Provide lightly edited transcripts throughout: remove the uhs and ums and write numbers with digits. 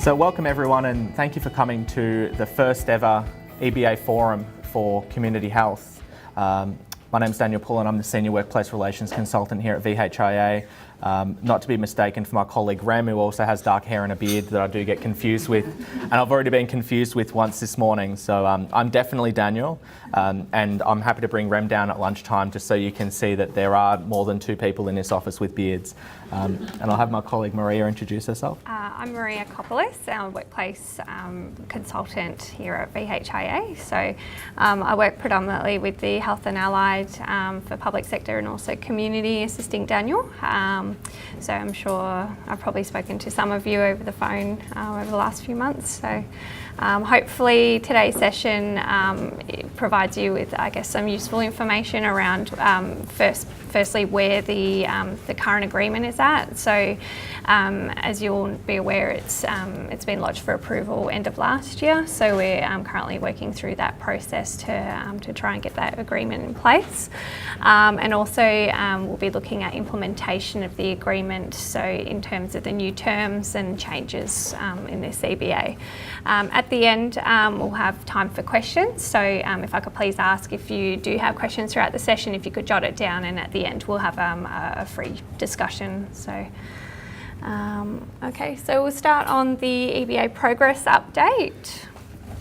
So welcome everyone, and thank you for coming to the first ever EBA Forum for Community Health. My name's Daniel Pullin. I'm the Senior Workplace Relations Consultant here at VHIA. Not to be mistaken for my colleague Rem, who also has dark hair and a beard that I do get confused with. And I've already been confused with once this morning. So I'm definitely Daniel, and I'm happy to bring Rem down at lunchtime just so you can see that there are more than two people in this office with beards. And I'll have my colleague Maria introduce herself. I'm Maria Kopilas, our workplace consultant here at VHIA. So I work predominantly with the Health and Allied for public sector and also community, assisting Daniel. So I'm sure I've probably spoken to some of you over the phone over the last few months. So hopefully today's session provides you with, I guess, some useful information around firstly where the current agreement is at. So as you'll be aware, it's been lodged for approval end of last year. So we're currently working through that process to try and get that agreement in place. And also we'll be looking at implementation of the agreement. So in terms of the new terms and changes in this EBA. At the end, we'll have time for questions. So if I could please ask, if you do have questions throughout the session, if you could jot it down, and at the end we'll have a free discussion. So, okay, so we'll start on the EBA progress update.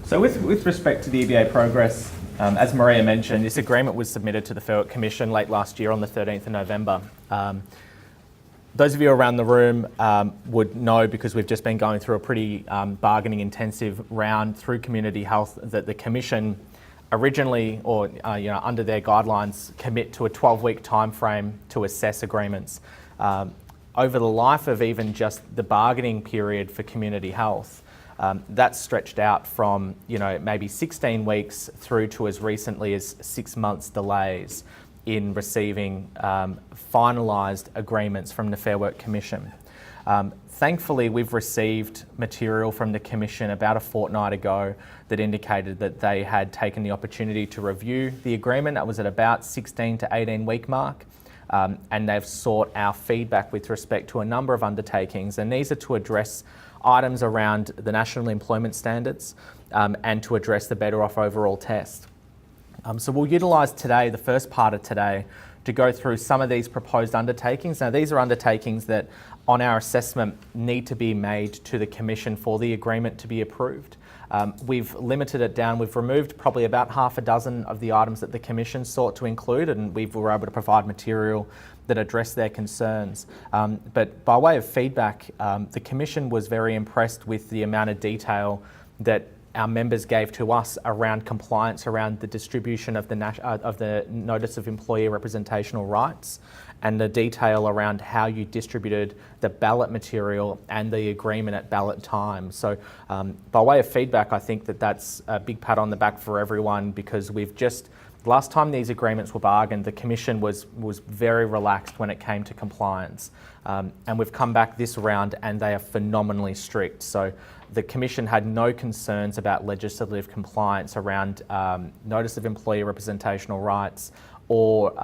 So with respect to the EBA progress, as Maria mentioned, this agreement was submitted to the Fair Work Commission late last year on the 13th of November. Those of you around the room would know, because we've just been going through a pretty bargaining intensive round through Community Health, that the Commission originally, or under their guidelines, commit to a 12-week time frame to assess agreements. Over the life of even just the bargaining period for Community Health, that's stretched out from maybe 16 weeks through to as recently as 6 months delays in receiving finalised agreements from the Fair Work Commission. Thankfully, we've received material from the Commission about a fortnight ago that indicated that they had taken the opportunity to review the agreement. That was at about 16 to 18 week mark. And they've sought our feedback with respect to a number of undertakings, and these are to address items around the National Employment Standards and to address the Better Off Overall test. So we'll utilise today, the first part of today, to go through some of these proposed undertakings. Now, these are undertakings that, on our assessment, need to be made to the Commission for the agreement to be approved. We've limited it down. We've removed probably about half a dozen of the items that the Commission sought to include, and we were able to provide material that addressed their concerns. But by way of feedback, the Commission was very impressed with the amount of detail that our members gave to us around compliance around the distribution of the Notice of Employee Representational Rights, and the detail around how you distributed the ballot material and the agreement at ballot time. So by way of feedback, I think that that's a big pat on the back for everyone, because last time these agreements were bargained, the Commission was very relaxed when it came to compliance. And we've come back this round and they are phenomenally strict. So the Commission had no concerns about legislative compliance around Notice of Employee Representational Rights, or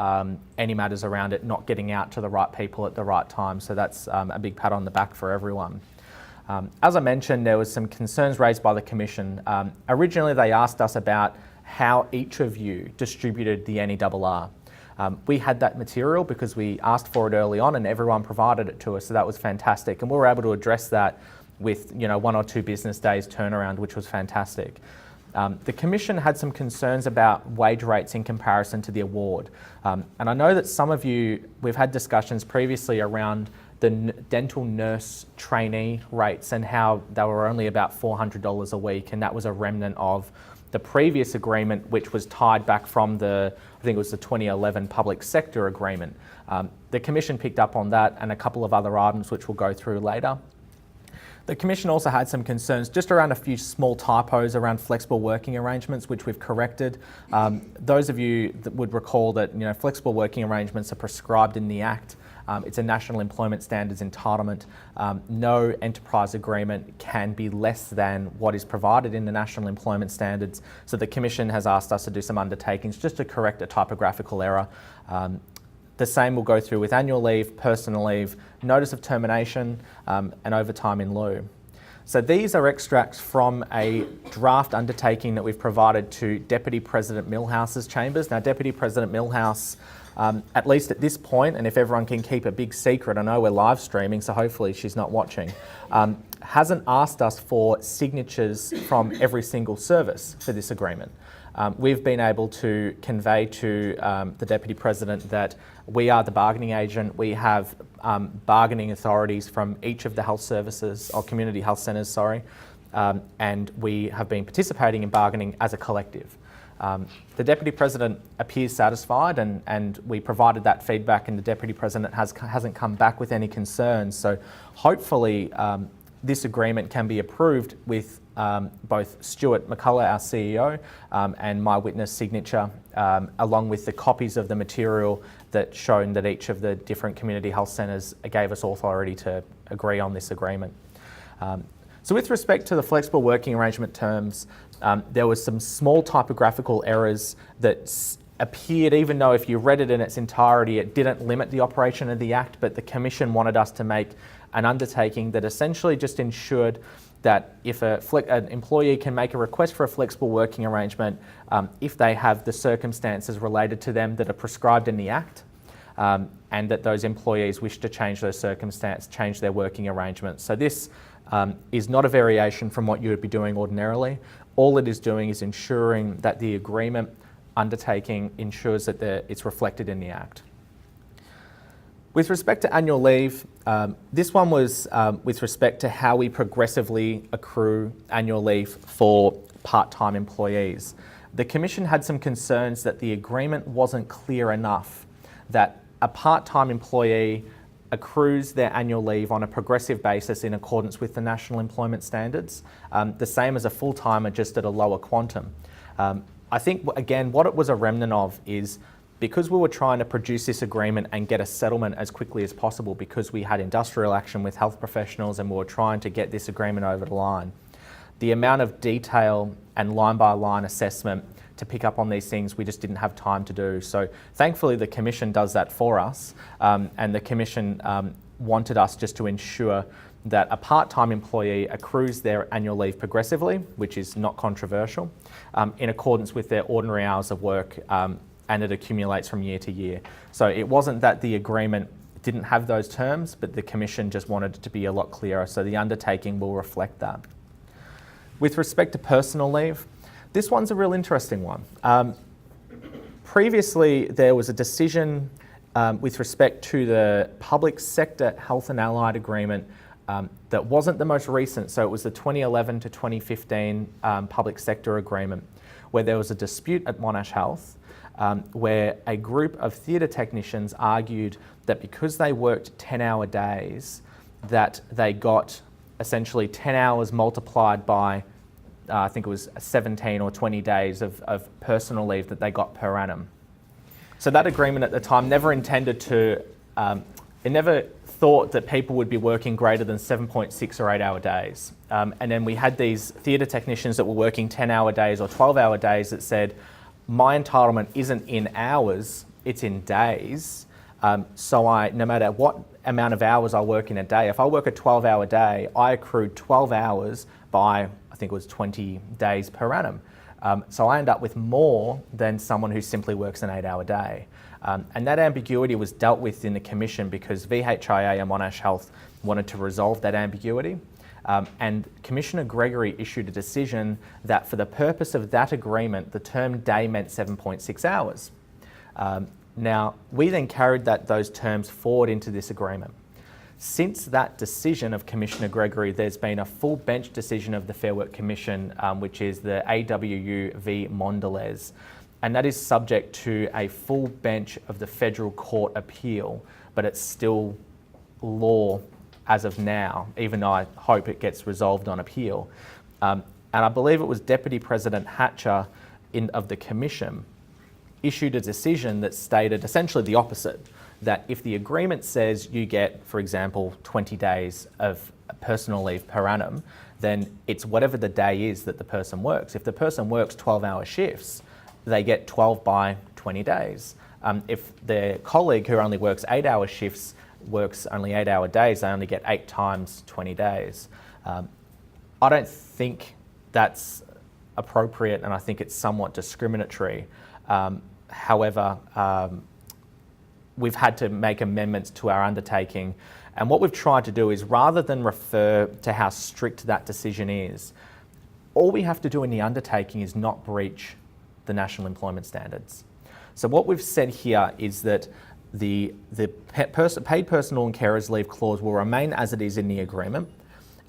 any matters around it not getting out to the right people at the right time. So that's a big pat on the back for everyone. As I mentioned, there was some concerns raised by the Commission. Originally, they asked us about how each of you distributed the NERR. We had that material because we asked for it early on and everyone provided it to us, so that was fantastic. And we were able to address that with 1 or 2 business days turnaround, which was fantastic. The Commission had some concerns about wage rates in comparison to the award. And I know that some of you, we've had discussions previously around the dental nurse trainee rates and how they were only about $400 a week, and that was a remnant of the previous agreement, which was tied back from I think it was the 2011 public sector agreement. The Commission picked up on that and a couple of other items which we'll go through later. The Commission also had some concerns just around a few small typos around flexible working arrangements, which we've corrected. Those of you that would recall that flexible working arrangements are prescribed in the Act. It's a National Employment Standards entitlement. No enterprise agreement can be less than what is provided in the National Employment Standards. So the Commission has asked us to do some undertakings just to correct a typographical error. The same will go through with annual leave, personal leave, notice of termination, and overtime in lieu. So these are extracts from a draft undertaking that we've provided to Deputy President Millhouse's chambers. Now, Deputy President Millhouse, at least at this point, and if everyone can keep a big secret, I know we're live streaming, so hopefully she's not watching, hasn't asked us for signatures from every single service for this agreement. We've been able to convey to the Deputy President that we are the bargaining agent. We have bargaining authorities from each of the health services, or community health centres, and we have been participating in bargaining as a collective. The Deputy President appears satisfied, and we provided that feedback, and the Deputy President hasn't come back with any concerns. So hopefully this agreement can be approved with both Stuart McCullough, our CEO, and my witness signature, along with the copies of the material that shown that each of the different community health centres gave us authority to agree on this agreement. So with respect to the flexible working arrangement terms, there was some small typographical errors that appeared, even though if you read it in its entirety, it didn't limit the operation of the Act, but the Commission wanted us to make an undertaking that essentially just ensured that if an employee can make a request for a flexible working arrangement if they have the circumstances related to them that are prescribed in the Act, and that those employees wish to change those circumstances, change their working arrangements. So this is not a variation from what you would be doing ordinarily. All it is doing is ensuring that the agreement undertaking ensures that it's reflected in the Act. With respect to annual leave, this one was with respect to how we progressively accrue annual leave for part-time employees. The Commission had some concerns that the agreement wasn't clear enough, that a part-time employee accrues their annual leave on a progressive basis in accordance with the National Employment Standards, the same as a full-timer, just at a lower quantum. I think, again, what it was a remnant of is because we were trying to produce this agreement and get a settlement as quickly as possible, because we had industrial action with health professionals and we were trying to get this agreement over the line, the amount of detail and line-by-line assessment to pick up on these things, we just didn't have time to do. So thankfully the Commission does that for us, and the Commission wanted us just to ensure that a part-time employee accrues their annual leave progressively, which is not controversial, in accordance with their ordinary hours of work, and it accumulates from year to year. So it wasn't that the agreement didn't have those terms, but the Commission just wanted it to be a lot clearer, so the undertaking will reflect that. With respect to personal leave, this one's a real interesting one. Previously, there was a decision with respect to the public sector health and allied agreement that wasn't the most recent, so it was the 2011 to 2015 public sector agreement, where there was a dispute at Monash Health, where a group of theatre technicians argued that because they worked 10-hour days, that they got essentially 10 hours multiplied by, I think it was 17 or 20 days of personal leave that they got per annum. So that agreement at the time never intended to, it never thought that people would be working greater than 7.6 or 8 hour days. And then we had these theatre technicians that were working 10-hour days or 12-hour days that said, my entitlement isn't in hours, it's in days. So no matter what amount of hours I work in a day, if I work a 12-hour day, I accrued 12 hours by, I think it was 20 days per annum. So I end up with more than someone who simply works an 8-hour day. And that ambiguity was dealt with in the Commission because VHIA and Monash Health wanted to resolve that ambiguity. And Commissioner Gregory issued a decision that for the purpose of that agreement, the term day meant 7.6 hours. Now, we then carried those terms forward into this agreement. Since that decision of Commissioner Gregory, there's been a full bench decision of the Fair Work Commission, which is the AWU v Mondelez, and that is subject to a full bench of the Federal Court appeal, but it's still law as of now, even though I hope it gets resolved on appeal. And I believe it was Deputy President Hatcher of the Commission issued a decision that stated essentially the opposite, that if the agreement says you get, for example, 20 days of personal leave per annum, then it's whatever the day is that the person works. If the person works 12-hour shifts, they get 12 by 20 days. If their colleague who only works 8-hour shifts works only 8-hour days, they only get 8 times 20 days. I don't think that's appropriate, and I think it's somewhat discriminatory. However, we've had to make amendments to our undertaking, and what we've tried to do is, rather than refer to how strict that decision is, all we have to do in the undertaking is not breach the National Employment Standards. So what we've said here is that the paid personal and carers leave clause will remain as it is in the agreement,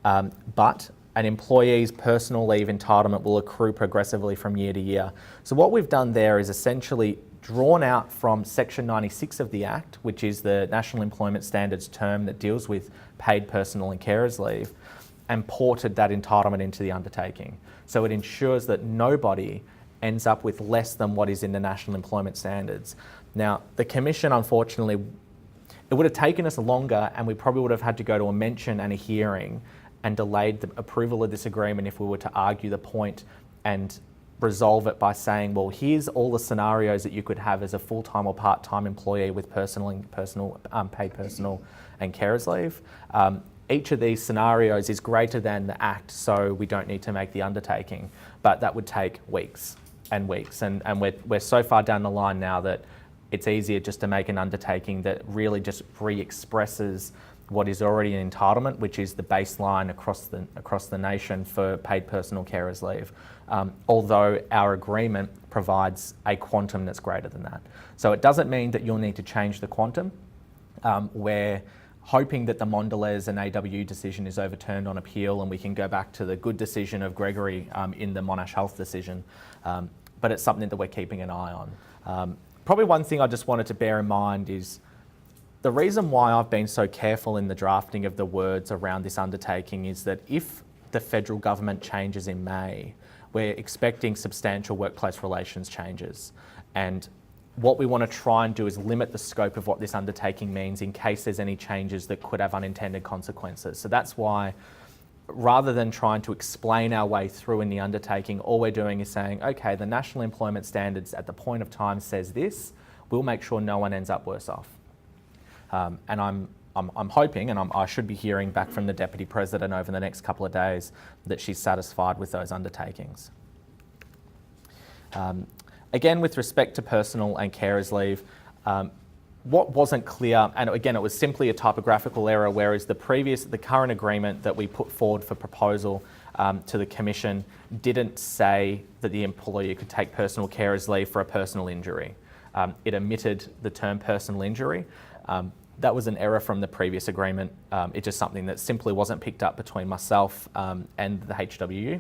but an employee's personal leave entitlement will accrue progressively from year to year. So what we've done there is essentially drawn out from Section 96 of the Act, which is the National Employment Standards term that deals with paid personal and carers leave, and ported that entitlement into the undertaking. So it ensures that nobody ends up with less than what is in the National Employment Standards. Now, the Commission, unfortunately, it would have taken us longer, and we probably would have had to go to a mention and a hearing and delayed the approval of this agreement if we were to argue the point and resolve it by saying, well, here's all the scenarios that you could have as a full-time or part-time employee with paid personal and carers leave. Each of these scenarios is greater than the Act, so we don't need to make the undertaking. But that would take weeks and weeks, and we're so far down the line now that it's easier just to make an undertaking that really just re-expresses what is already an entitlement, which is the baseline across the nation for paid personal carers leave, although our agreement provides a quantum that's greater than that. So it doesn't mean that you'll need to change the quantum. We're hoping that the Mondelez and AWU decision is overturned on appeal, and we can go back to the good decision of Gregory in the Monash Health decision, but it's something that we're keeping an eye on. Probably one thing I just wanted to bear in mind is the reason why I've been so careful in the drafting of the words around this undertaking is that if the federal government changes in May, we're expecting substantial workplace relations changes. And what we want to try and do is limit the scope of what this undertaking means in case there's any changes that could have unintended consequences. So that's why, rather than trying to explain our way through in the undertaking, all we're doing is saying, okay, the National Employment Standards at the point of time says this, we'll make sure no one ends up worse off. And I'm hoping, and I should be hearing back from the Deputy President over the next couple of days, that she's satisfied with those undertakings. Again, with respect to personal and carers leave, what wasn't clear, and again, it was simply a typographical error, whereas the current agreement that we put forward for proposal to the Commission didn't say that the employer could take personal carers leave for a personal injury. It omitted the term personal injury. That was an error from the previous agreement. It's just something that simply wasn't picked up between myself and the HWU.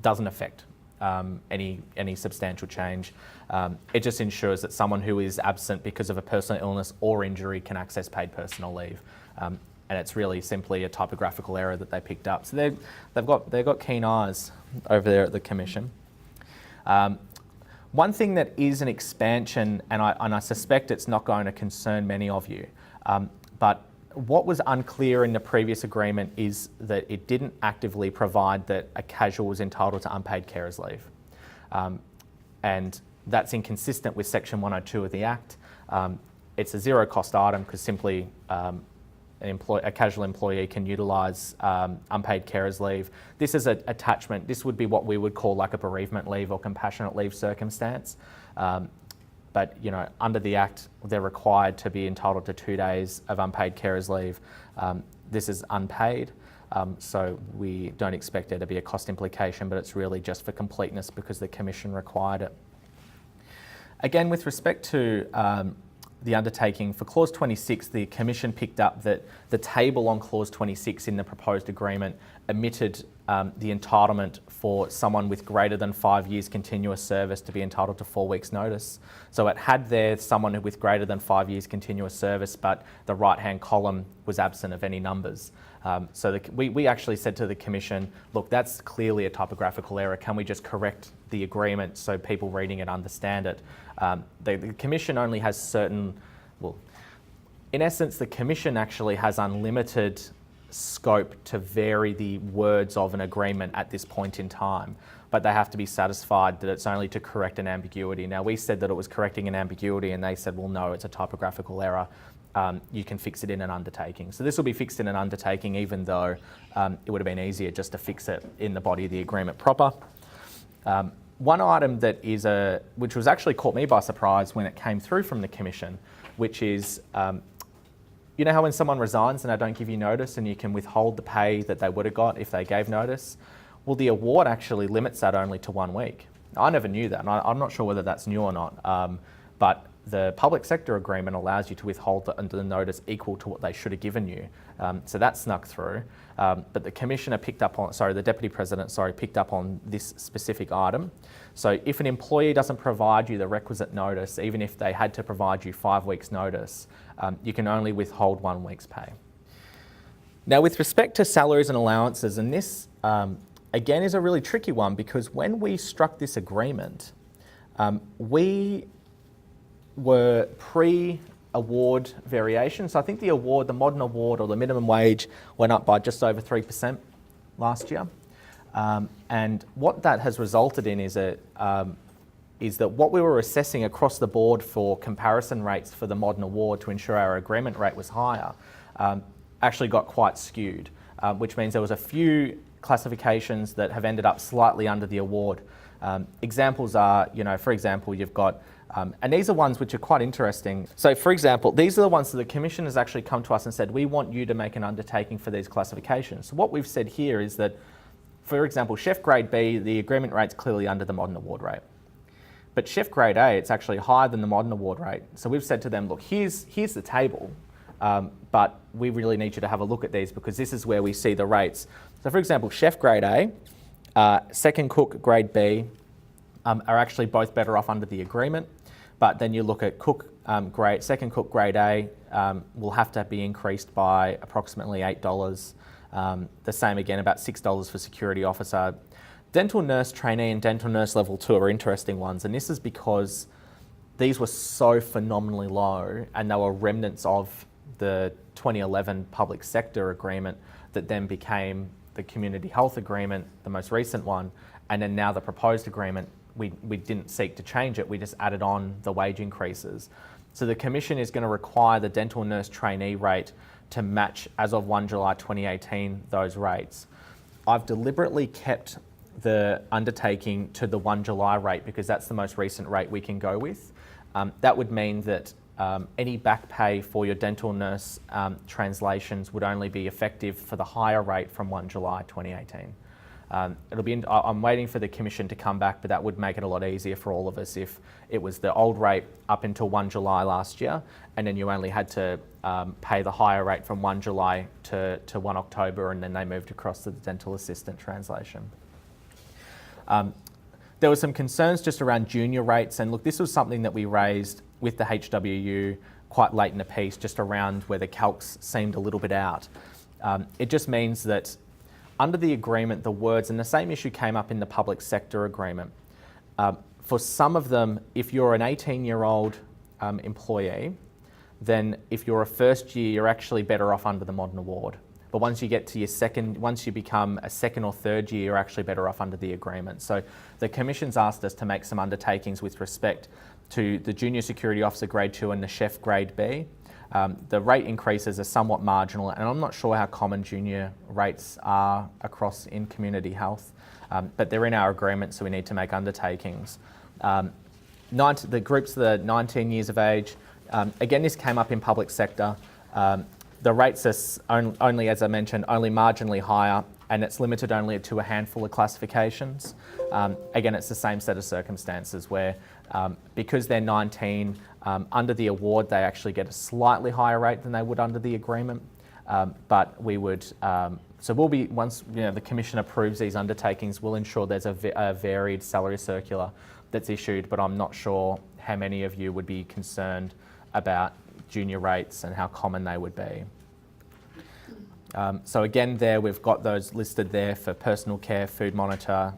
Doesn't affect any substantial change. It just ensures that someone who is absent because of a personal illness or injury can access paid personal leave. And it's really simply a typographical error that they picked up. So they've got keen eyes over there at the Commission. One thing that is an expansion, and I suspect it's not going to concern many of you, but what was unclear in the previous agreement is that it didn't actively provide that a casual was entitled to unpaid carers leave. And that's inconsistent with Section 102 of the Act. It's a zero cost item because simply a casual employee can utilise unpaid carers leave. This is an attachment. This would be what we would call like a bereavement leave or compassionate leave circumstance. But under the Act, they're required to be entitled to 2 days of unpaid carers leave. This is unpaid, so we don't expect there to be a cost implication, but it's really just for completeness because the Commission required it. Again, with respect to the undertaking, for Clause 26, the Commission picked up that the table on Clause 26 in the proposed agreement omitted the entitlement for someone with greater than 5 years continuous service to be entitled to 4 weeks notice. So it had there someone with greater than 5 years continuous service, but the right-hand column was absent of any numbers. So we actually said to the Commission, look, that's clearly a typographical error. Can we just correct the agreement so people reading it understand it? The Commission only has in essence, the Commission actually has unlimited scope to vary the words of an agreement at this point in time. but they have to be satisfied that it's only to correct an ambiguity. Now, we said that it was correcting an ambiguity, and they said, well, no, it's a typographical error. You can fix it in an undertaking. So this will be fixed in an undertaking, even though it would have been easier just to fix it in the body of the agreement proper. One item that is which was actually caught me by surprise when it came through from the Commission, which is, you know how when someone resigns and they don't give you notice and you can withhold the pay that they would have got if they gave notice? Well, the award actually limits that only to 1 week. I never knew that, and I'm not sure whether that's new or not, but the public sector agreement allows you to withhold the notice equal to what they should have given you. So that snuck through. But the Commissioner picked up on, the Deputy President, picked up on this specific item. So if an employee doesn't provide you the requisite notice, even if they had to provide you 5 weeks notice, you can only withhold 1 week's pay. Now, with respect to salaries and allowances, and this, again, is a really tricky one, because when we struck this agreement, we were pre-award variations. So I think the modern award or the minimum wage went up by just over 3% last year. And what that has resulted in is that what we were assessing across the board for comparison rates for the modern award to ensure our agreement rate was higher actually got quite skewed, which means there was a few classifications that have ended up slightly under the award. Examples are, for example, you've got and these are ones which are quite interesting. So, for example, these are the ones that the Commission has actually come to us and said, we want you to make an undertaking for these classifications. So what we've said here is that, for example, Chef Grade B, the agreement rate's clearly under the modern award rate. But Chef Grade A, it's actually higher than the modern award rate. So we've said to them, look, here's the table, but we really need you to have a look at these, because this is where we see the rates. So, for example, Chef Grade A, Second Cook Grade B are actually both better off under the agreement. But then you look at Second Cook Grade A will have to be increased by approximately $8. The same again, about $6 for Security Officer. Dental Nurse Trainee and Dental Nurse Level 2 are interesting ones, and this is because these were so phenomenally low, and they were remnants of the 2011 Public Sector Agreement that then became the Community Health Agreement, the most recent one, and then now the proposed agreement. We didn't seek to change it, we just added on the wage increases. So the Commission is going to require the dental nurse trainee rate to match, as of 1 July 2018, those rates. I've deliberately kept the undertaking to the 1 July rate because that's the most recent rate we can go with. That would mean that any back pay for your dental nurse translations would only be effective for the higher rate from 1 July 2018. I'm waiting for the Commission to come back, but that would make it a lot easier for all of us if it was the old rate up until 1 July last year, and then you only had to pay the higher rate from 1 July to 1 October, and then they moved across to the dental assistant translation. There were some concerns just around junior rates, and look, this was something that we raised with the HWU quite late in the piece, just around where the calcs seemed a little bit out. It just means that under the agreement, the words, and the same issue came up in the public sector agreement. For some of them, if you're an 18-year-old employee, then if you're a first year, you're actually better off under the modern award. But once you get to once you become a second or third year, you're actually better off under the agreement. So the Commission's asked us to make some undertakings with respect to the Junior Security Officer Grade 2 and the Chef Grade B. The rate increases are somewhat marginal, and I'm not sure how common junior rates are across in community health, but they're in our agreement, so we need to make undertakings. The groups that are 19 years of age, again, this came up in public sector. The rates are only, as I mentioned, only marginally higher, and it's limited only to a handful of classifications. Again, it's the same set of circumstances where because they're 19, under the award, they actually get a slightly higher rate than they would under the agreement. But we would, so we'll be, once the Commission approves these undertakings, we'll ensure there's a varied salary circular that's issued, but I'm not sure how many of you would be concerned about junior rates and how common they would be. So again, there we've got those listed there for personal care, food monitor,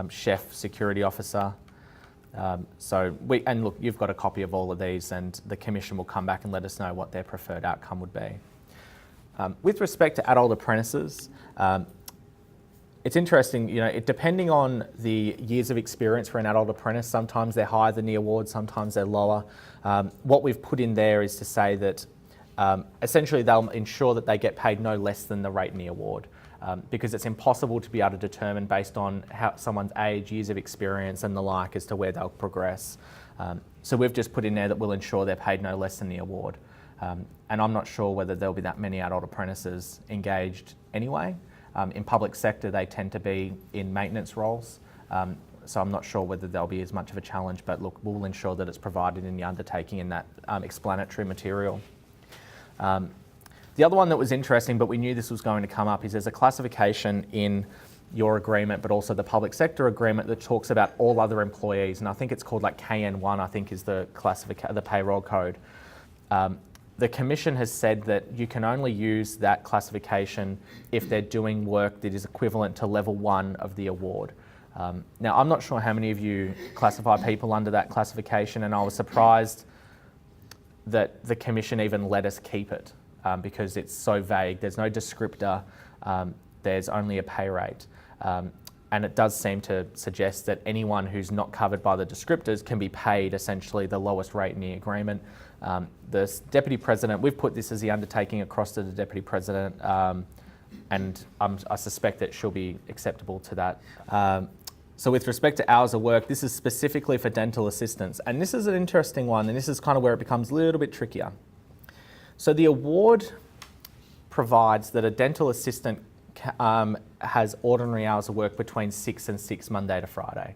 chef, security officer. And look, you've got a copy of all of these, and the Commission will come back and let us know what their preferred outcome would be. With respect to adult apprentices, it's interesting, depending on the years of experience for an adult apprentice, sometimes they're higher than the award, sometimes they're lower. What we've put in there is to say that essentially they'll ensure that they get paid no less than the rate in the award, because it's impossible to be able to determine based on how someone's age, years of experience and the like as to where they'll progress. So we've just put in there that we'll ensure they're paid no less than the award. And I'm not sure whether there'll be that many adult apprentices engaged anyway. In public sector, they tend to be in maintenance roles. So I'm not sure whether there'll be as much of a challenge, but look, we'll ensure that it's provided in the undertaking in that explanatory material. The other one that was interesting, but we knew this was going to come up, is there's a classification in your agreement, but also the public sector agreement that talks about all other employees. And I think it's called like KN1, I think is the payroll code. The Commission has said that you can only use that classification if they're doing work that is equivalent to level 1 of the award. Now, I'm not sure how many of you classify people under that classification, and I was surprised that the Commission even let us keep it because it's so vague. There's no descriptor, there's only a pay rate. And it does seem to suggest that anyone who's not covered by the descriptors can be paid essentially the lowest rate in the agreement. The Deputy President, we've put this as the undertaking across to the Deputy President, and I suspect that she'll be acceptable to that. So with respect to hours of work, this is specifically for dental assistants. And this is an interesting one, and this is kind of where it becomes a little bit trickier. So the award provides that a dental assistant has ordinary hours of work between 6 and 6 Monday to Friday.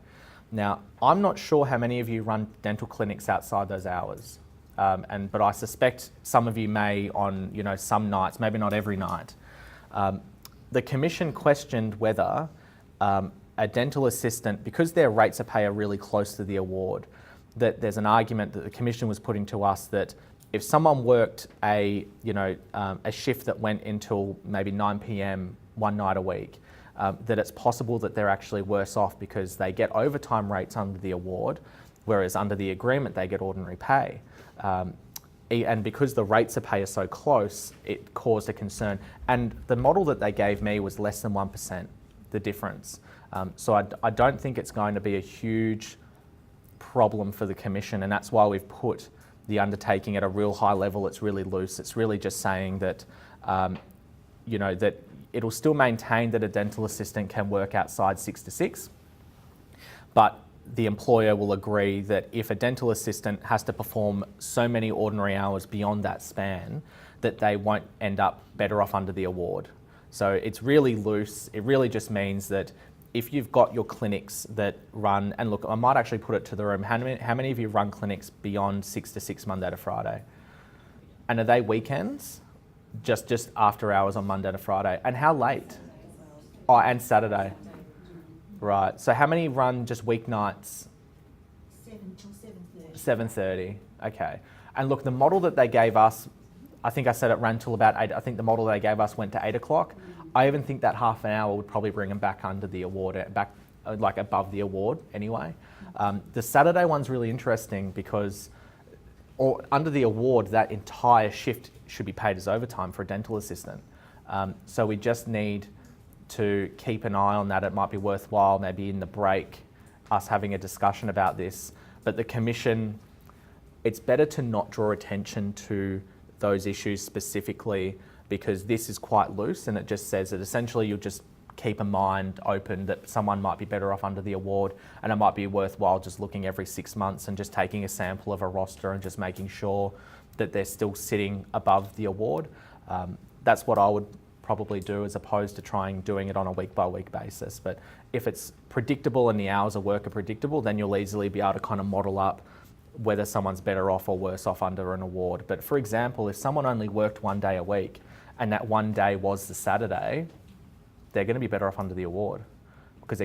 Now, I'm not sure how many of you run dental clinics outside those hours, but I suspect some of you may on some nights, maybe not every night. The Commission questioned whether a dental assistant, because their rates of pay are really close to the award, that there's an argument that the Commission was putting to us that if someone worked a shift that went until maybe 9 p.m. one night a week, that it's possible that they're actually worse off because they get overtime rates under the award, whereas under the agreement they get ordinary pay. And because the rates of pay are so close, it caused a concern. And the model that they gave me was less than 1%, the difference. So I don't think it's going to be a huge problem for the Commission, and that's why we've put the undertaking at a real high level. It's really loose. It's really just saying that, that it'll still maintain that a dental assistant can work outside 6 to 6, but the employer will agree that if a dental assistant has to perform so many ordinary hours beyond that span, that they won't end up better off under the award. So it's really loose. It really just means that if you've got your clinics that run, and look, I might actually put it to the room, how many of you run clinics beyond 6 to 6 Monday to Friday? And are they weekends? Just after hours on Monday to Friday? And how late? Oh, and Saturday. Right, so how many run just weeknights? 7 till 7:30. 7:30, okay. And look, the model that they gave us, I think I said it ran till about 8, I think the model they gave us went to 8 o'clock. I even think that half an hour would probably bring them back under the award, back like above the award anyway. The Saturday one's really interesting because under the award, that entire shift should be paid as overtime for a dental assistant. So we just need to keep an eye on that. It might be worthwhile maybe in the break us having a discussion about this. But the Commission, it's better to not draw attention to those issues specifically because this is quite loose and it just says that essentially you'll just keep a mind open that someone might be better off under the award, and it might be worthwhile just looking every 6 months and just taking a sample of a roster and just making sure that they're still sitting above the award. That's what I would probably do as opposed to doing it on a week by week basis. But if it's predictable and the hours of work are predictable, then you'll easily be able to kind of model up whether someone's better off or worse off under an award. But for example, if someone only worked 1 day a week and that one day was the Saturday, they're going to be better off under the award because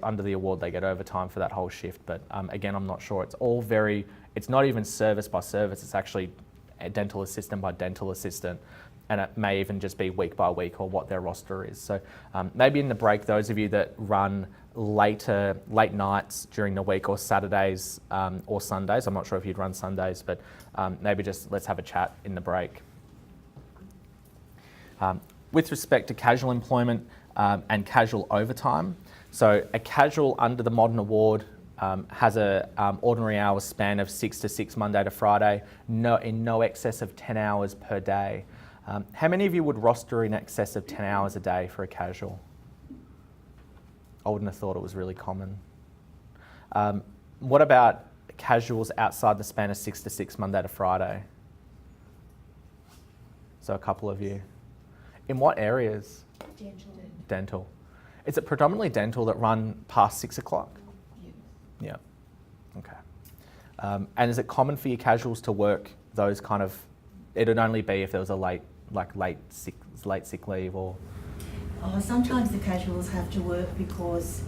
under the award they get overtime for that whole shift. But again, I'm not sure. It's not even service by service. It's actually a dental assistant by dental assistant. And it may even just be week by week or what their roster is. So maybe in the break, those of you that run late nights during the week or Saturdays or Sundays, I'm not sure if you'd run Sundays, but maybe just let's have a chat in the break. With respect to casual employment, and casual overtime. So a casual under the modern award has a ordinary hours span of 6 to 6 Monday to Friday, in no excess of 10 hours per day. How many of you would roster in excess of 10 hours a day for a casual? I wouldn't have thought it was really common. What about casuals outside the span of 6 to 6 Monday to Friday? So a couple of you. In what areas? Dental. Dental. Is it predominantly dental that run past 6 o'clock? Yeah. Yeah. Okay. And is it common for your casuals to work those kind of? It'd only be if there was a late sick leave or. Sometimes the casuals have to work because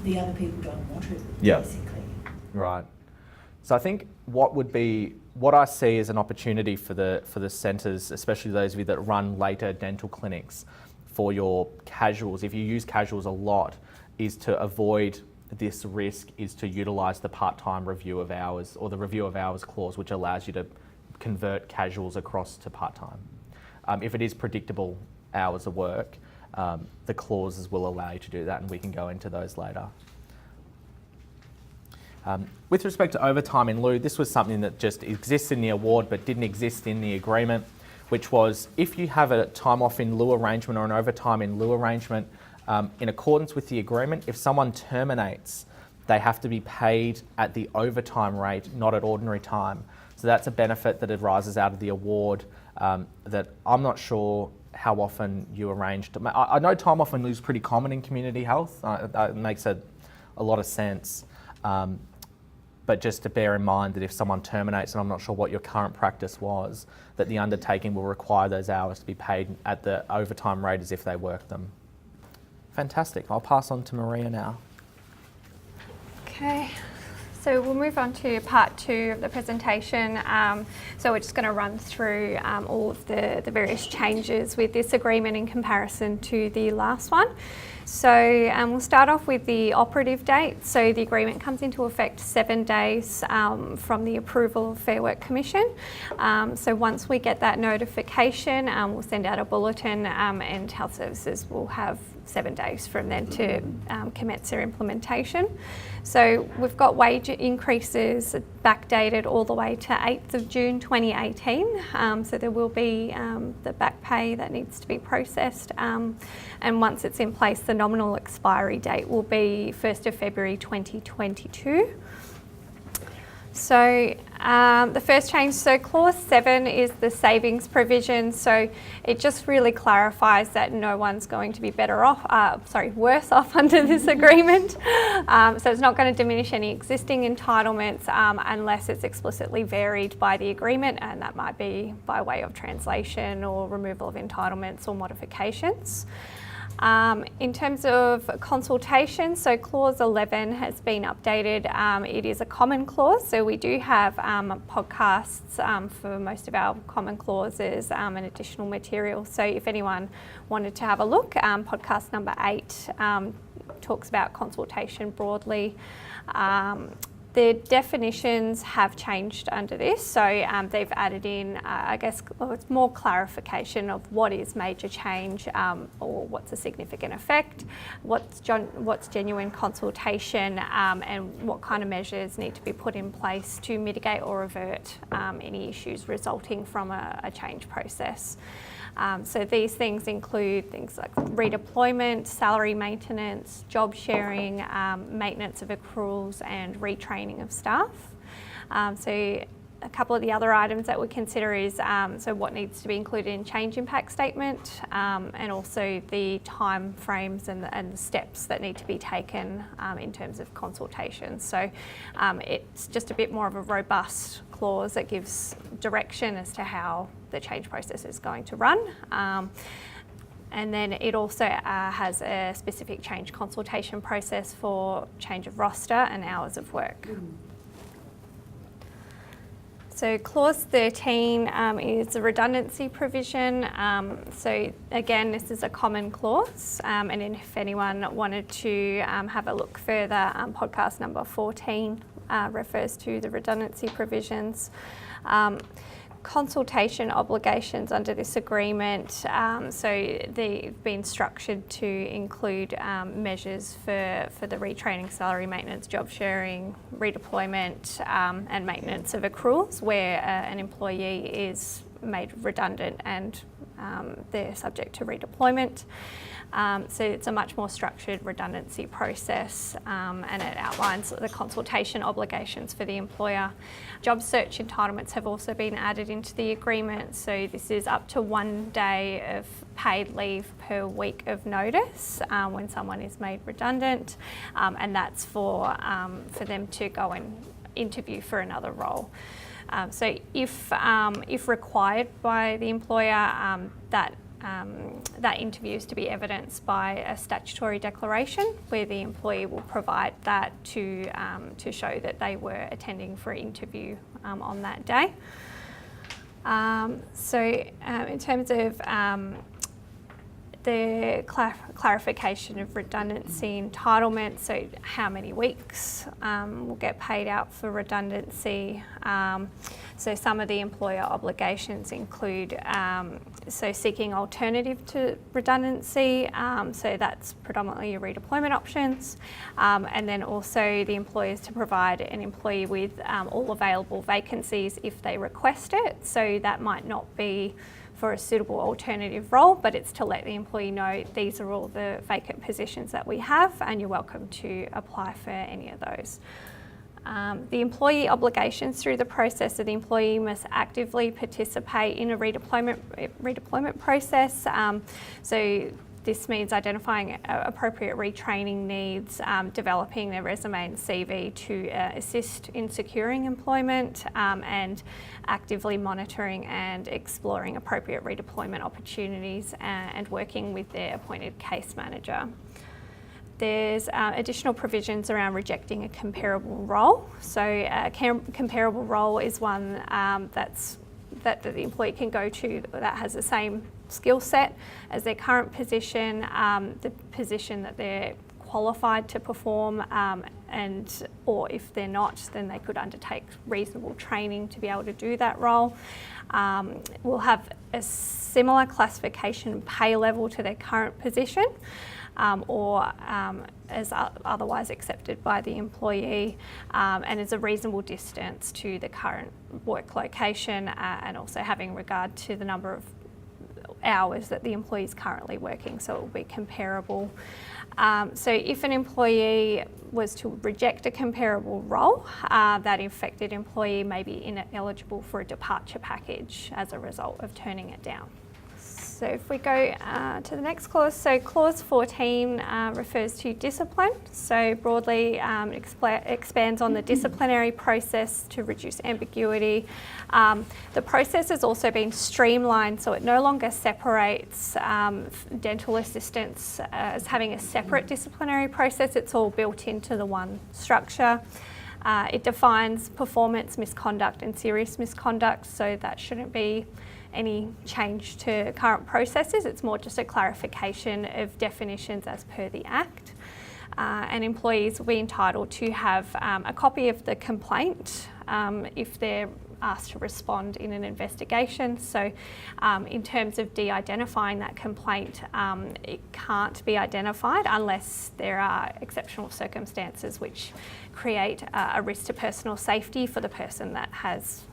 the other people don't want to. Yeah. Basically. Right. So I think what I see as an opportunity for the centres, especially those of you that run later dental clinics, for your casuals, if you use casuals a lot, is to avoid this risk, is to utilise the part-time review of hours or the review of hours clause, which allows you to convert casuals across to part-time. If it is predictable hours of work, the clauses will allow you to do that, and we can go into those later. With respect to overtime in lieu, this was something that just exists in the award but didn't exist in the agreement, which was if you have a time off in lieu arrangement or an overtime in lieu arrangement, in accordance with the agreement, if someone terminates, they have to be paid at the overtime rate, not at ordinary time. So that's a benefit that arises out of the award that I'm not sure how often you arrange. I know time off in lieu is pretty common in community health. It makes a lot of sense. But just to bear in mind that if someone terminates, and I'm not sure what your current practice was, that the undertaking will require those hours to be paid at the overtime rate as if they worked them. Fantastic. I'll pass on to Maria now. Okay, so we'll move on to part 2 of the presentation. So we're just going to run through all of the various changes with this agreement in comparison to the last one. So we'll start off with the operative date. So the agreement comes into effect 7 days from the approval of Fair Work Commission. So once we get that notification, we'll send out a bulletin and Health Services will have 7 days from then to commence their implementation. So we've got wage increases backdated all the way to 8th of June 2018. So there will be the back pay that needs to be processed. And once it's in place, the nominal expiry date will be 1st of February 2022. So the first change, so clause 7 is the savings provision. So it just really clarifies that no one's going to be worse off under this agreement. So it's not going to diminish any existing entitlements unless it's explicitly varied by the agreement, and that might be by way of translation or removal of entitlements or modifications. In terms of consultation, so clause 11 has been updated. It is a common clause, so we do have podcasts for most of our common clauses and additional material. So if anyone wanted to have a look, podcast number 8 talks about consultation broadly. The definitions have changed under this, so they've added in, it's more clarification of what is major change or what's a significant effect, what's genuine consultation, and what kind of measures need to be put in place to mitigate or avert any issues resulting from a change process. So these things include things like redeployment, salary maintenance, job sharing, maintenance of accruals and retraining of staff. So a couple of the other items that we consider is so what needs to be included in change impact statement and also the time frames and the steps that need to be taken in terms of consultation. So it's just a bit more of a robust clause that gives direction as to how the change process is going to run. And then it also has a specific change consultation process for change of roster and hours of work. So clause 13 is a redundancy provision. So again, this is a common clause, and if anyone wanted to have a look further, podcast number 14 refers to the redundancy provisions. consultation obligations under this agreement, so they've been structured to include measures for the retraining, salary maintenance, job sharing, redeployment, and maintenance of accruals where an employee is made redundant and they're subject to redeployment. So it's a much more structured redundancy process, and it outlines the consultation obligations for the employer. Job search entitlements have also been added into the agreement, so this is up to 1 day of paid leave per week of notice when someone is made redundant, and that's for them to go and interview for another role. So if required by the employer, that interview is to be evidenced by a statutory declaration where the employee will provide that to show that they were attending for an interview on that day. In terms of the clarification of redundancy entitlement, so how many weeks will get paid out for redundancy. So some of the employer obligations include seeking alternative to redundancy, so that's predominantly your redeployment options, and then also the employers to provide an employee with all available vacancies if they request it. So that might not be for a suitable alternative role, but it's to let the employee know these are all the vacant positions that we have and you're welcome to apply for any of those. The employee obligations through the process, so the employee must actively participate in a redeployment process. So this means identifying appropriate retraining needs, developing their resume and CV to assist in securing employment, and actively monitoring and exploring appropriate redeployment opportunities and working with their appointed case manager. There's additional provisions around rejecting a comparable role. So a comparable role is one that the employee can go to that has the same skill set as their current position, the position that they're qualified to perform, or if they're not, then they could undertake reasonable training to be able to do that role. Will have a similar classification and pay level to their current position, or as otherwise accepted by the employee, and is a reasonable distance to the current work location, and also having regard to the number of hours that the employee is currently working, so it will be comparable. So if an employee was to reject a comparable role, that affected employee may be ineligible for a departure package as a result of turning it down. So if we go to the next clause, so clause 14 refers to discipline. So broadly expands on the disciplinary process to reduce ambiguity. The process has also been streamlined, so it no longer separates dental assistants as having a separate disciplinary process. It's all built into the one structure. It defines performance misconduct and serious misconduct, so that shouldn't be any change to current processes. It's more just a clarification of definitions as per the Act. And employees will be entitled to have a copy of the complaint if they're asked to respond in an investigation. So in terms of de-identifying that complaint, it can't be identified unless there are exceptional circumstances which create a risk to personal safety for the person that has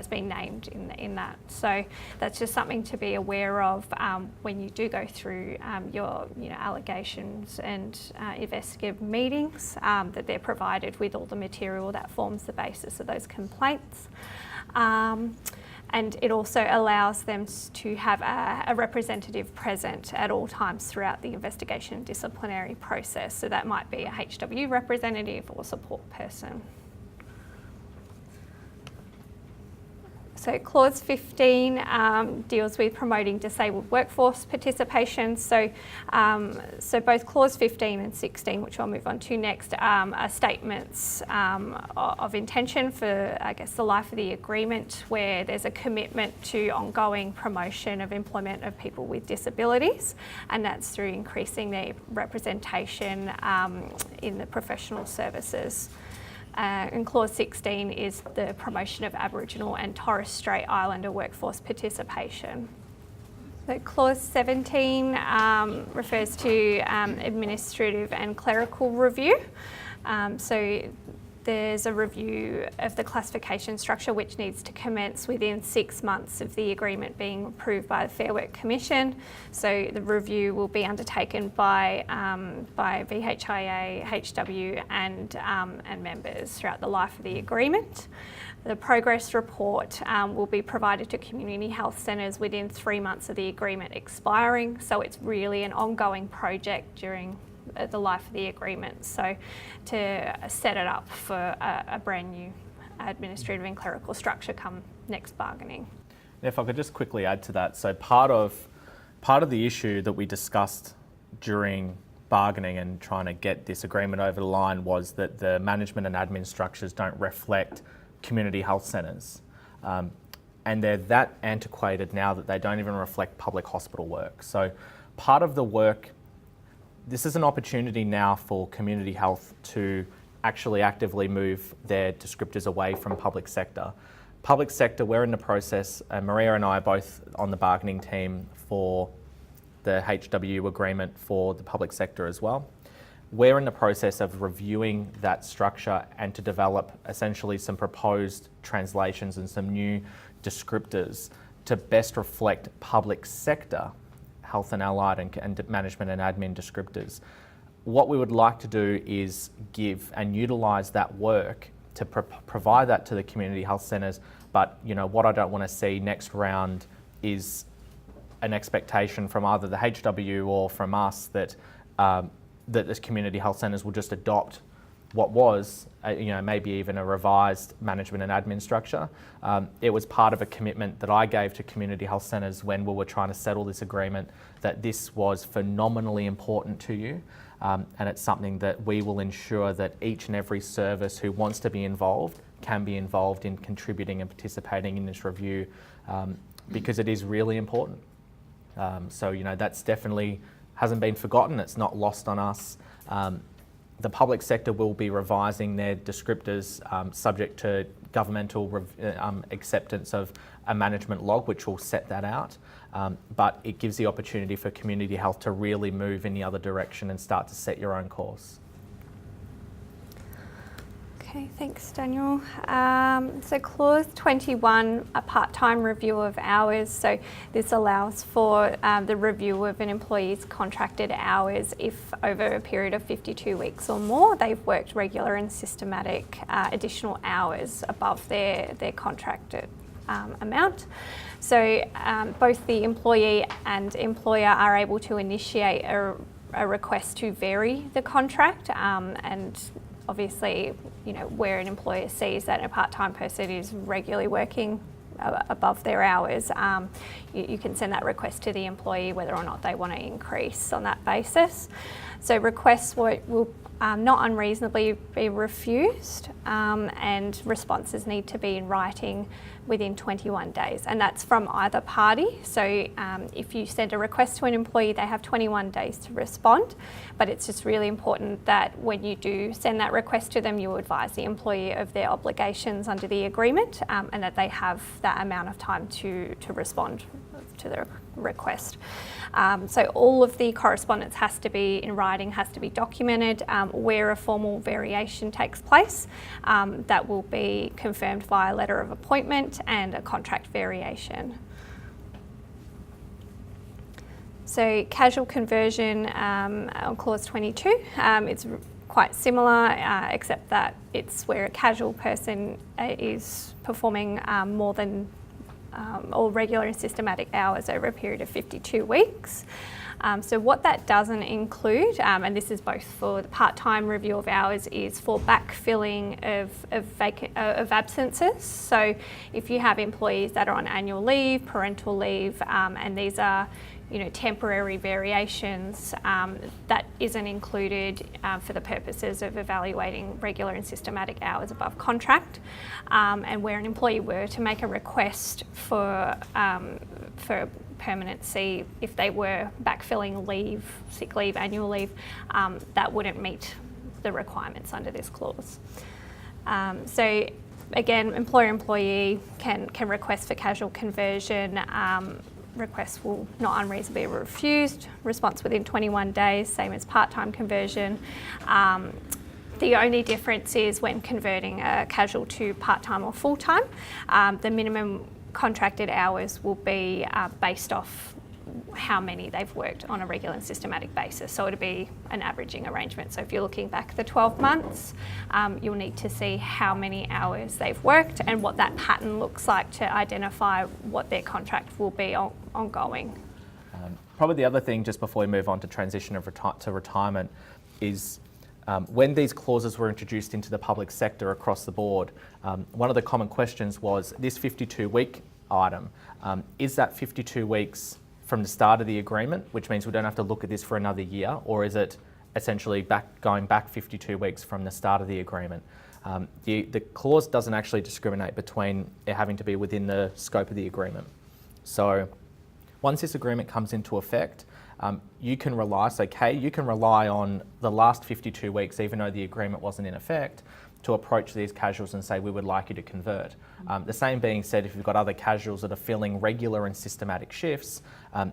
been named in that. So that's just something to be aware of when you do go through your allegations and investigative meetings, that they're provided with all the material that forms the basis of those complaints. And it also allows them to have a representative present at all times throughout the investigation and disciplinary process. So that might be a HW representative or support person. So clause 15 deals with promoting disabled workforce participation. So both clause 15 and 16, which I'll move on to next, are statements of intention for, I guess, the life of the agreement, where there's a commitment to ongoing promotion of employment of people with disabilities, and that's through increasing their representation in the professional services. And Clause 16 is the promotion of Aboriginal and Torres Strait Islander workforce participation. So Clause 17 refers to administrative and clerical review. So there's a review of the classification structure which needs to commence within 6 months of the agreement being approved by the Fair Work Commission. So the review will be undertaken by VHIA, HW and members throughout the life of the agreement. The progress report will be provided to community health centres within 3 months of the agreement expiring. So it's really an ongoing project during the life of the agreement, so to set it up for a brand new administrative and clerical structure come next bargaining. If I could just quickly add to that, so part of the issue that we discussed during bargaining and trying to get this agreement over the line was that the management and admin structures don't reflect community health centres. And they're that antiquated now that they don't even reflect public hospital work. So part of the work, this is an opportunity now for community health to actually actively move their descriptors away from public sector. Public sector, we're in the process, and Maria and I are both on the bargaining team for the HW agreement for the public sector as well. We're in the process of reviewing that structure and to develop essentially some proposed translations and some new descriptors to best reflect public sector health and allied and management and admin descriptors. What we would like to do is give and utilise that work to provide that to the community health centres, but what I don't want to see next round is an expectation from either the HW or from us that the community health centres will just adopt what was, maybe even a revised management and admin structure. It was part of a commitment that I gave to community health centres when we were trying to settle this agreement, that this was phenomenally important to you. And it's something that we will ensure that each and every service who wants to be involved can be involved in contributing and participating in this review, because it is really important. So that's definitely hasn't been forgotten. It's not lost on us. The public sector will be revising their descriptors subject to governmental acceptance of a management log, which will set that out. But it gives the opportunity for community health to really move in the other direction and start to set your own course. Okay, thanks, Daniel. So Clause 21, a part-time review of hours. So this allows for the review of an employee's contracted hours if over a period of 52 weeks or more they've worked regular and systematic additional hours above their contracted amount. So both the employee and employer are able to initiate a request to vary the contract, and obviously, where an employer sees that a part-time person is regularly working above their hours, you can send that request to the employee whether or not they want to increase on that basis. So requests will not unreasonably be refused, and responses need to be in writing within 21 days, and that's from either party. So if you send a request to an employee, they have 21 days to respond, but it's just really important that when you do send that request to them, you advise the employee of their obligations under the agreement, and that they have that amount of time to respond to the request. So all of the correspondence has to be in writing, has to be documented. Where a formal variation takes place, that will be confirmed via letter of appointment and a contract variation. So casual conversion on Clause 22, it's quite similar, except that it's where a casual person is performing more than or regular and systematic hours over a period of 52 weeks. So what that doesn't include, and this is both for the part-time review of hours, is for backfilling of absences. So if you have employees that are on annual leave, parental leave, and these are temporary variations, that isn't included for the purposes of evaluating regular and systematic hours above contract. And where an employee were to make a request for permanency, if they were backfilling leave, sick leave, annual leave, that wouldn't meet the requirements under this clause. So again, employer-employee can request for casual conversion. Requests will not unreasonably be refused. Response within 21 days, same as part-time conversion. The only difference is when converting a casual to part-time or full-time, the minimum contracted hours will be based off how many they've worked on a regular and systematic basis. So it'll be an averaging arrangement. So if you're looking back the 12 months, you'll need to see how many hours they've worked and what that pattern looks like to identify what their contract will be ongoing. Probably the other thing, just before we move on to transition to retirement, is when these clauses were introduced into the public sector across the board, one of the common questions was this 52-week item. Is that 52 weeks from the start of the agreement, which means we don't have to look at this for another year, or is it essentially going back 52 weeks from the start of the agreement? The clause doesn't actually discriminate between it having to be within the scope of the agreement. So once this agreement comes into effect, you can rely on the last 52 weeks, even though the agreement wasn't in effect, to approach these casuals and say, we would like you to convert. The same being said, if you've got other casuals that are filling regular and systematic shifts,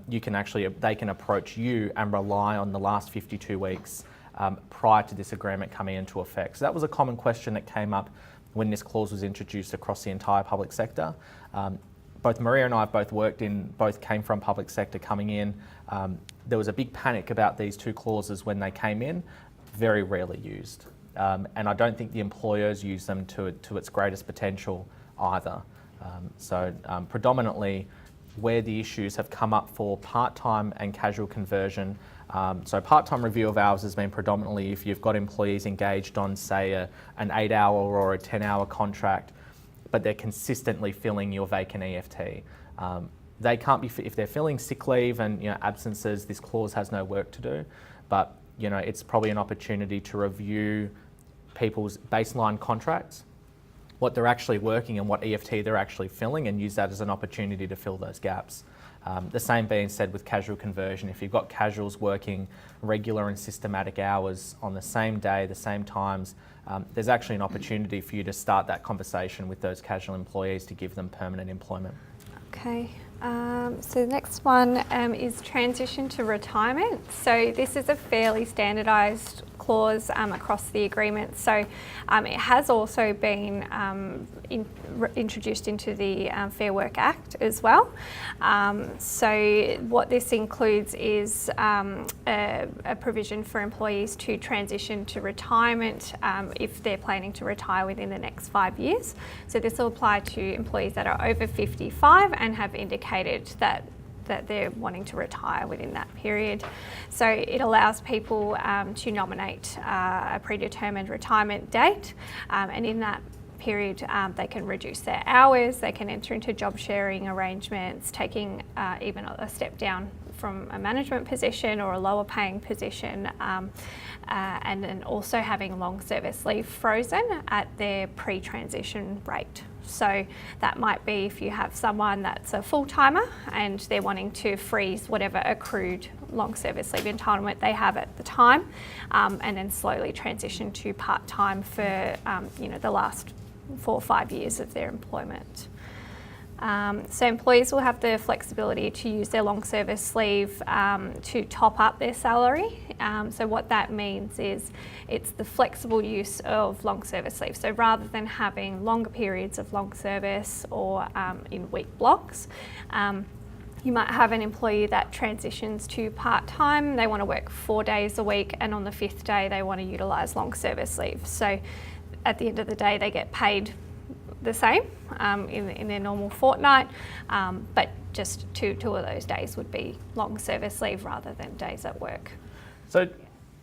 they can approach you and rely on the last 52 weeks prior to this agreement coming into effect. So that was a common question that came up when this clause was introduced across the entire public sector. Both Maria and I have both came from public sector coming in. There was a big panic about these two clauses when they came in, very rarely used. And I don't think the employers use them to its greatest potential either. Predominantly where the issues have come up for part-time and casual conversion. So part-time review of hours has been predominantly if you've got employees engaged on, say, an 8-hour or a 10-hour contract, but they're consistently filling your vacant EFT. They can't be, if they're filling sick leave and absences, this clause has no work to do, but it's probably an opportunity to review people's baseline contracts, what they're actually working and what EFT they're actually filling, and use that as an opportunity to fill those gaps. The same being said with casual conversion. If you've got casuals working regular and systematic hours on the same day, the same times, there's actually an opportunity for you to start that conversation with those casual employees to give them permanent employment. Okay, so the next one is transition to retirement. So this is a fairly standardised clause across the agreement. So it has also been introduced into the Fair Work Act as well. So what this includes is a provision for employees to transition to retirement if they're planning to retire within the next 5 years. So this will apply to employees that are over 55 and have indicated that they're wanting to retire within that period. So it allows people to nominate a predetermined retirement date, and in that period they can reduce their hours, they can enter into job sharing arrangements, taking even a step down from a management position or a lower paying position, and then also having long service leave frozen at their pre-transition rate. So that might be if you have someone that's a full-timer and they're wanting to freeze whatever accrued long service leave entitlement they have at the time, and then slowly transition to part-time for the last 4 or 5 years of their employment. So employees will have the flexibility to use their long service leave to top up their salary. So what that means is it's the flexible use of long service leave. So rather than having longer periods of long service or in week blocks, you might have an employee that transitions to part-time. They want to work 4 days a week, and on the 5th day they want to utilise long service leave. So at the end of the day they get paid the same in their normal fortnight, but just two of those days would be long service leave rather than days at work. So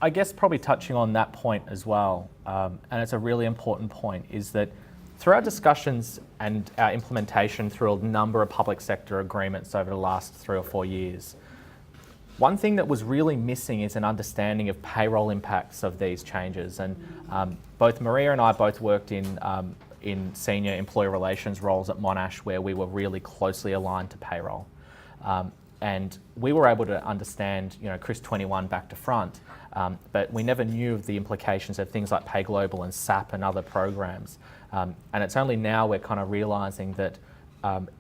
I guess probably touching on that point as well, and it's a really important point, is that through our discussions and our implementation through a number of public sector agreements over the last 3 or 4 years, one thing that was really missing is an understanding of payroll impacts of these changes. And both Maria and I both worked in senior employee relations roles at Monash, where we were really closely aligned to payroll. And we were able to understand, CRIS 21 back to front, but we never knew of the implications of things like Pay Global and SAP and other programs. And it's only now we're kind of realising that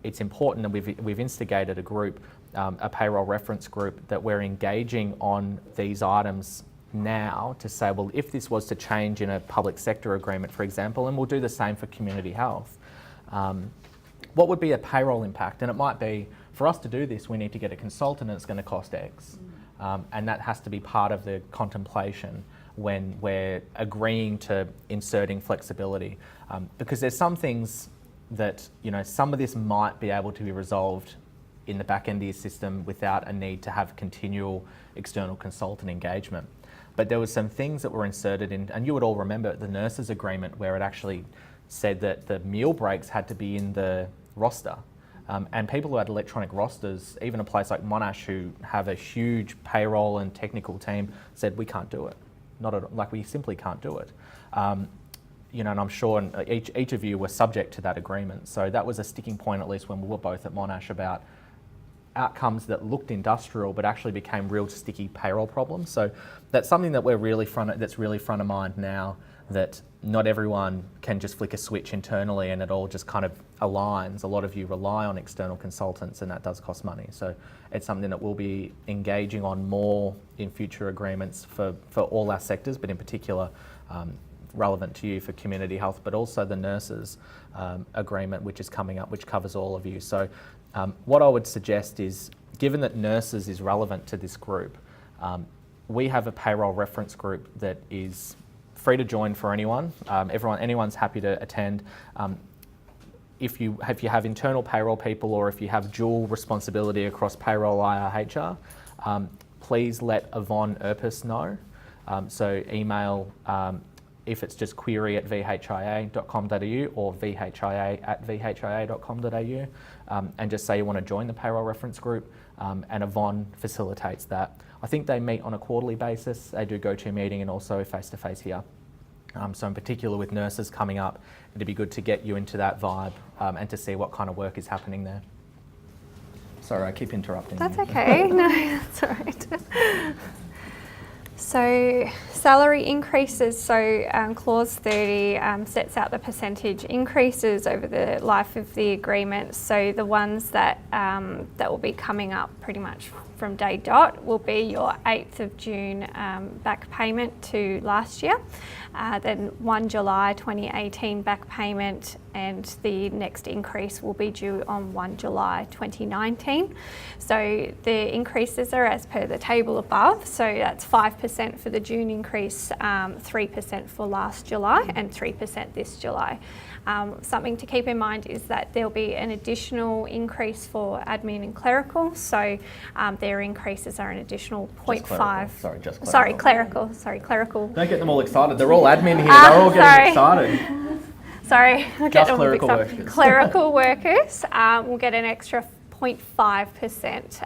it's important, and we've instigated a group, a payroll reference group, that we're engaging on these items now to say, well, if this was to change in a public sector agreement, for example, and we'll do the same for community health, what would be a payroll impact? And it might be, for us to do this, we need to get a consultant and it's going to cost X. And that has to be part of the contemplation when we're agreeing to inserting flexibility. Because there's some things that, some of this might be able to be resolved in the back end of your system without a need to have continual external consultant engagement. But there were some things that were inserted in, and you would all remember the nurses agreement where it actually said that the meal breaks had to be in the roster. And people who had electronic rosters, even a place like Monash, who have a huge payroll and technical team, said we can't do it. We simply can't do it. And I'm sure each of you were subject to that agreement. So that was a sticking point, at least when we were both at Monash, about outcomes that looked industrial but actually became real sticky payroll problems. So that's something that that's really front of mind now, that not everyone can just flick a switch internally and it all just kind of aligns. A lot of you rely on external consultants and that does cost money. So it's something that we'll be engaging on more in future agreements for all our sectors, but in particular relevant to you for community health, but also the nurses agreement, which is coming up, which covers all of you. So what I would suggest is, given that nurses is relevant to this group, we have a payroll reference group that is free to join for anyone. Anyone's happy to attend. If you have internal payroll people, or if you have dual responsibility across payroll, IR, HR, please let Yvonne Erpus know. So email, if it's just query@vhia.com.au or vhia@vhia.com.au, and just say you want to join the payroll reference group, and Yvonne facilitates that. I think they meet on a quarterly basis. They do go-to meeting and also face-to-face here. So in particular with nurses coming up, it'd be good to get you into that vibe and to see what kind of work is happening there. Sorry, I keep interrupting. That's you. okay. No, that's all right. So salary increases, clause 30 sets out the percentage increases over the life of the agreement. So the ones that will be coming up pretty much from day dot will be your 8th of June back payment to last year, then 1 July 2018 back payment, and the next increase will be due on 1 July 2019. So the increases are as per the table above. So that's 5% for the June increase, 3% for last July, and 3% this July. Something to keep in mind is that there'll be an additional increase for admin and clerical. So their increases are an additional 0.5. Sorry, clerical. Don't get them all excited. They're all admin here. They're all getting excited. Sorry, I get them all mixed up. Workers. Clerical workers will get an extra 0.5%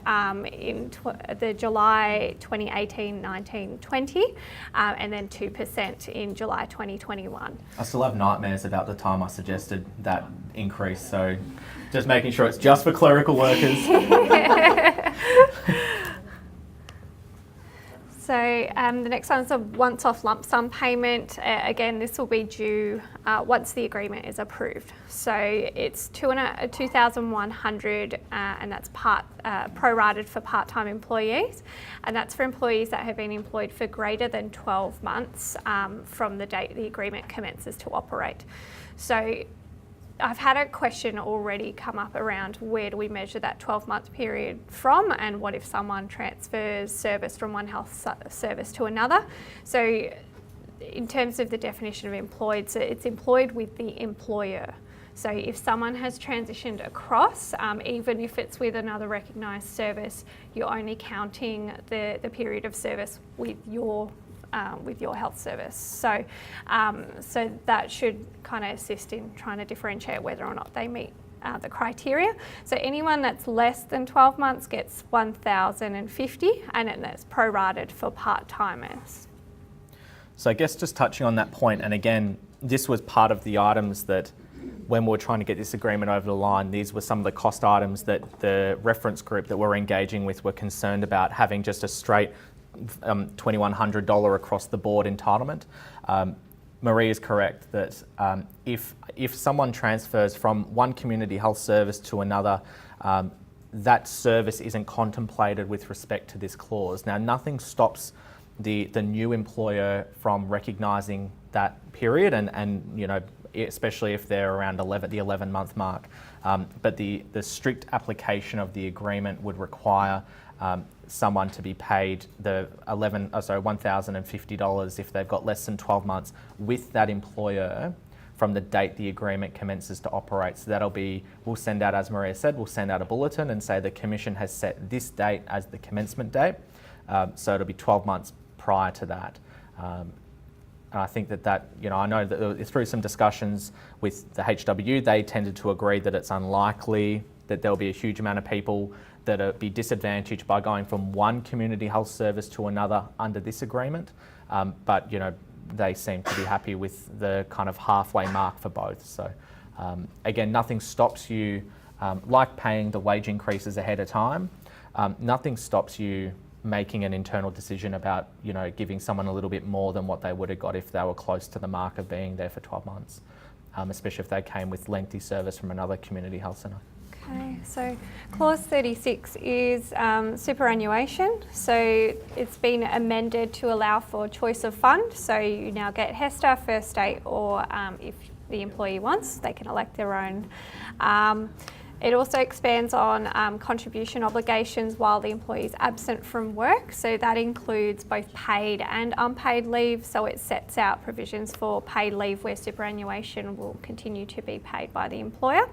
in the July 2018, 19, 20, and then 2% in July 2021. I still have nightmares about the time I suggested that increase, so just making sure it's just for clerical workers. So the next one is a once-off lump sum payment. Again, this will be due once the agreement is approved. So it's 2,100, and that's prorated for part-time employees, and that's for employees that have been employed for greater than 12 months from the date the agreement commences to operate. So I've had a question already come up around where do we measure that 12-month period from, and what if someone transfers service from one health service to another. So in terms of the definition of employed, so it's employed with the employer. So if someone has transitioned across, even if it's with another recognised service, you're only counting the period of service with your health service. So that should kind of assist in trying to differentiate whether or not they meet the criteria. So anyone that's less than 12 months gets 1,050, and that's prorated for part-timers. So I guess just touching on that point, and again, this was part of the items that when we were trying to get this agreement over the line, these were some of the cost items that the reference group that we're engaging with were concerned about having just a straight $2,100 across the board entitlement. Marie is correct that if someone transfers from one community health service to another, that service isn't contemplated with respect to this clause. Now, nothing stops the new employer from recognising that period, and you know, especially if they're around the 11-month mark. But the strict application of the agreement would require someone to be paid the $1,050 if they've got less than 12 months with that employer from the date the agreement commences to operate. So that'll be, we'll send out, as Maria said, we'll send out a bulletin and say the Commission has set this date as the commencement date. So it'll be 12 months prior to that. And I think that, you know, I know that through some discussions with the HW, they tended to agree that it's unlikely that there'll be a huge amount of people that will be disadvantaged by going from one community health service to another under this agreement. But, you know, they seem to be happy with the kind of halfway mark for both. So, again, nothing stops you, like paying the wage increases ahead of time, nothing stops you making an internal decision about, you know, giving someone a little bit more than what they would have got if they were close to the mark of being there for 12 months, especially if they came with lengthy service from another community health centre. Okay, so clause 36 is superannuation. So it's been amended to allow for choice of fund. So you now get HESTA, First State, or if the employee wants, they can elect their own. It also expands on contribution obligations while the employee is absent from work. So that includes both paid and unpaid leave. So it sets out provisions for paid leave where superannuation will continue to be paid by the employer.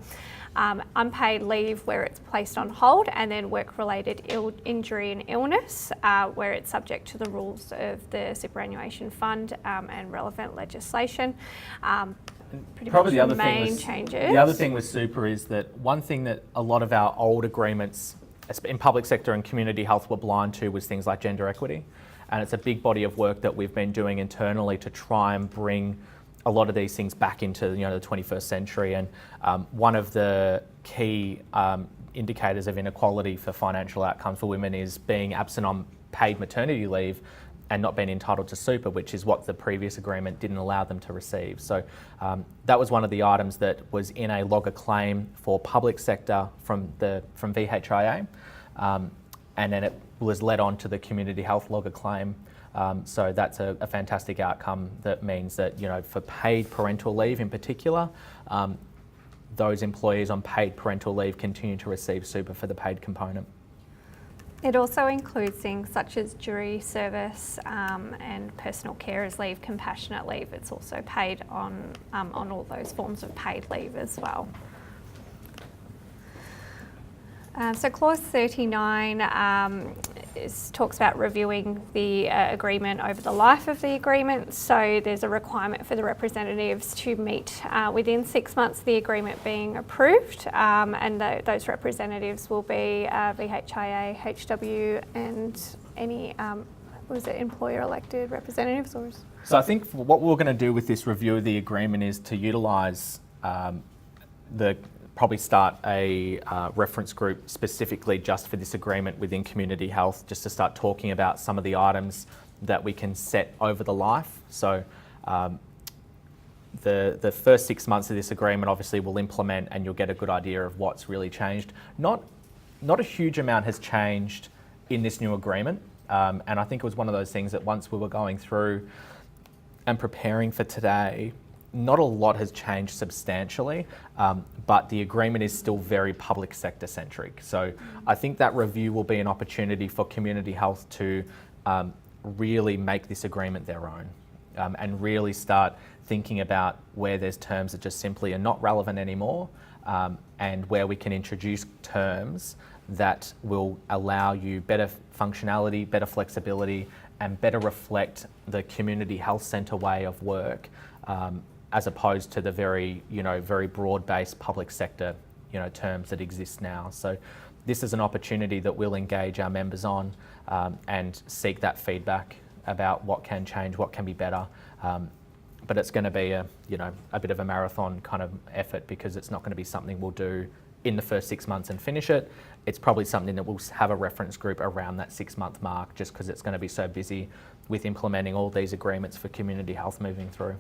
Unpaid leave where it's placed on hold, and then work-related injury and illness where it's subject to the rules of the superannuation fund and relevant legislation. Probably the other thing with super is that one thing that a lot of our old agreements in public sector and community health were blind to was things like gender equity, and it's a big body of work that we've been doing internally to try and bring a lot of these things back into, you know, the 21st century. And one of the key indicators of inequality for financial outcomes for women is being absent on paid maternity leave and not being entitled to super, which is what the previous agreement didn't allow them to receive. So that was one of the items that was in a logger claim for public sector from VHIA, and then it was led on to the community health logger claim. So that's a fantastic outcome that means that, you know, for paid parental leave in particular, those employees on paid parental leave continue to receive super for the paid component. It also includes things such as jury service and personal carers leave, compassionate leave. It's also paid on all those forms of paid leave as well. So clause 39 talks about reviewing the agreement over the life of the agreement. So there's a requirement for the representatives to meet within 6 months of the agreement being approved, and those representatives will be VHIA, HW, and any employer elected representatives? So I think what we're going to do with this review of the agreement is to utilise probably start a reference group specifically just for this agreement within community health, just to start talking about some of the items that we can set over the life. So the first 6 months of this agreement obviously will implement, and you'll get a good idea of what's really changed. Not a huge amount has changed in this new agreement, and I think it was one of those things that once we were going through and preparing for today, not a lot has changed substantially, but the agreement is still very public sector centric. So I think that review will be an opportunity for community health to really make this agreement their own, and really start thinking about where there's terms that just simply are not relevant anymore, and where we can introduce terms that will allow you better functionality, better flexibility, and better reflect the community health centre way of work, as opposed to the very broad-based public sector, terms that exist now. So this is an opportunity that we'll engage our members on, and seek that feedback about what can change, what can be better. But it's going to be a bit of a marathon kind of effort, because it's not going to be something we'll do in the first 6 months and finish it. It's probably something that we'll have a reference group around that 6-month mark, just because it's going to be so busy with implementing all these agreements for community health moving through.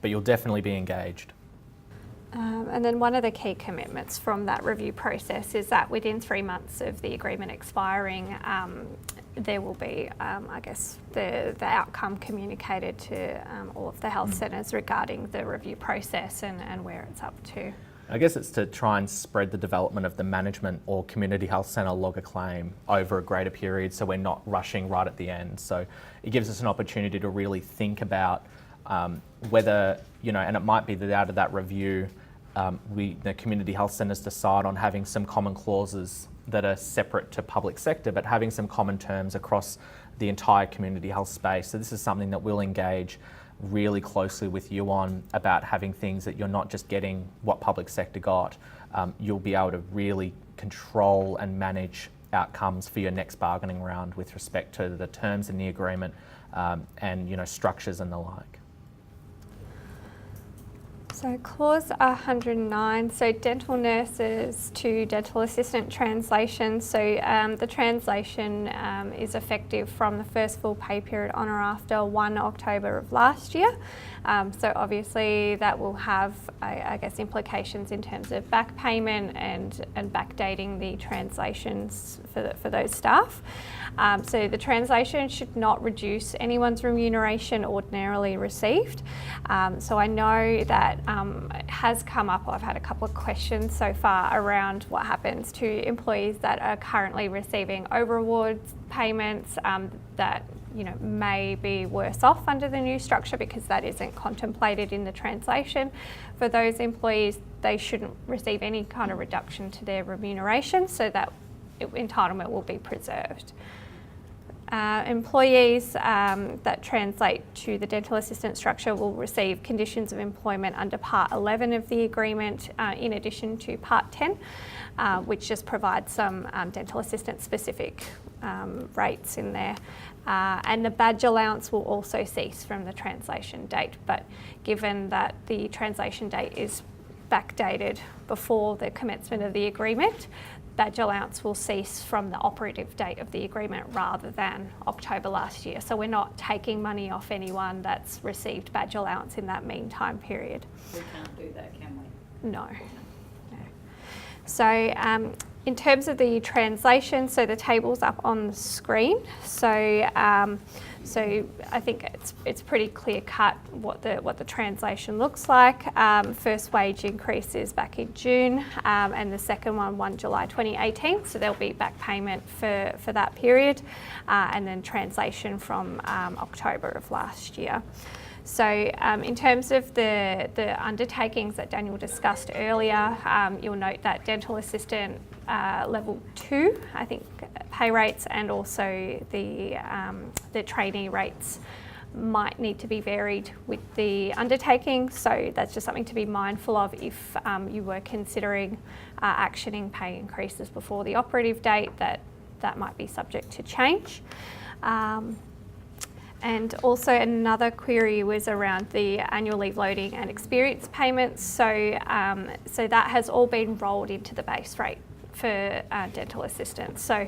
But you'll definitely be engaged. And then one of the key commitments from that review process is that within 3 months of the agreement expiring, there will be, I guess, the outcome communicated to all of the health centres regarding the review process and where it's up to. I guess it's to try and spread the development of the management or community health centre logger claim over a greater period, so we're not rushing right at the end. So it gives us an opportunity to really think about whether, and it might be that out of that review, the community health centres decide on having some common clauses that are separate to public sector, but having some common terms across the entire community health space. So this is something that we'll engage really closely with you on, about having things that you're not just getting what public sector got. You'll be able to really control and manage outcomes for your next bargaining round with respect to the terms in the agreement and structures and the like. So clause 109, so dental nurses to dental assistant translation. So the translation is effective from the first full pay period on or after 1 October of last year. So obviously that will have, I guess, implications in terms of back payment and backdating the translations for those staff. So the translation should not reduce anyone's remuneration ordinarily received. So I know that it has come up, I've had a couple of questions so far around what happens to employees that are currently receiving over-awards payments that may be worse off under the new structure because that isn't contemplated in the translation. For those employees, they shouldn't receive any kind of reduction to their remuneration, so that entitlement will be preserved. Employees that translate to the dental assistant structure will receive conditions of employment under Part 11 of the agreement in addition to Part 10, which just provides some dental assistant specific rates in there. And the badge allowance will also cease from the translation date, but given that the translation date is backdated before the commencement of the agreement, badge allowance will cease from the operative date of the agreement rather than October last year. So we're not taking money off anyone that's received badge allowance in that meantime period. We can't do that, can we? No. So in terms of the translation, so the table's up on the screen. So so I think it's pretty clear cut what the translation looks like. First wage increase is back in June, and the second one 1 July 2018. So there'll be back payment for that period, and then translation from October of last year. So in terms of the undertakings that Daniel discussed earlier, you'll note that dental assistant level 2, I think, pay rates, and also the trainee rates might need to be varied with the undertaking. So that's just something to be mindful of if you were considering actioning pay increases before the operative date, that might be subject to change. And also another query was around the annual leave loading and experience payments. So, so that has all been rolled into the base rate for dental assistants. So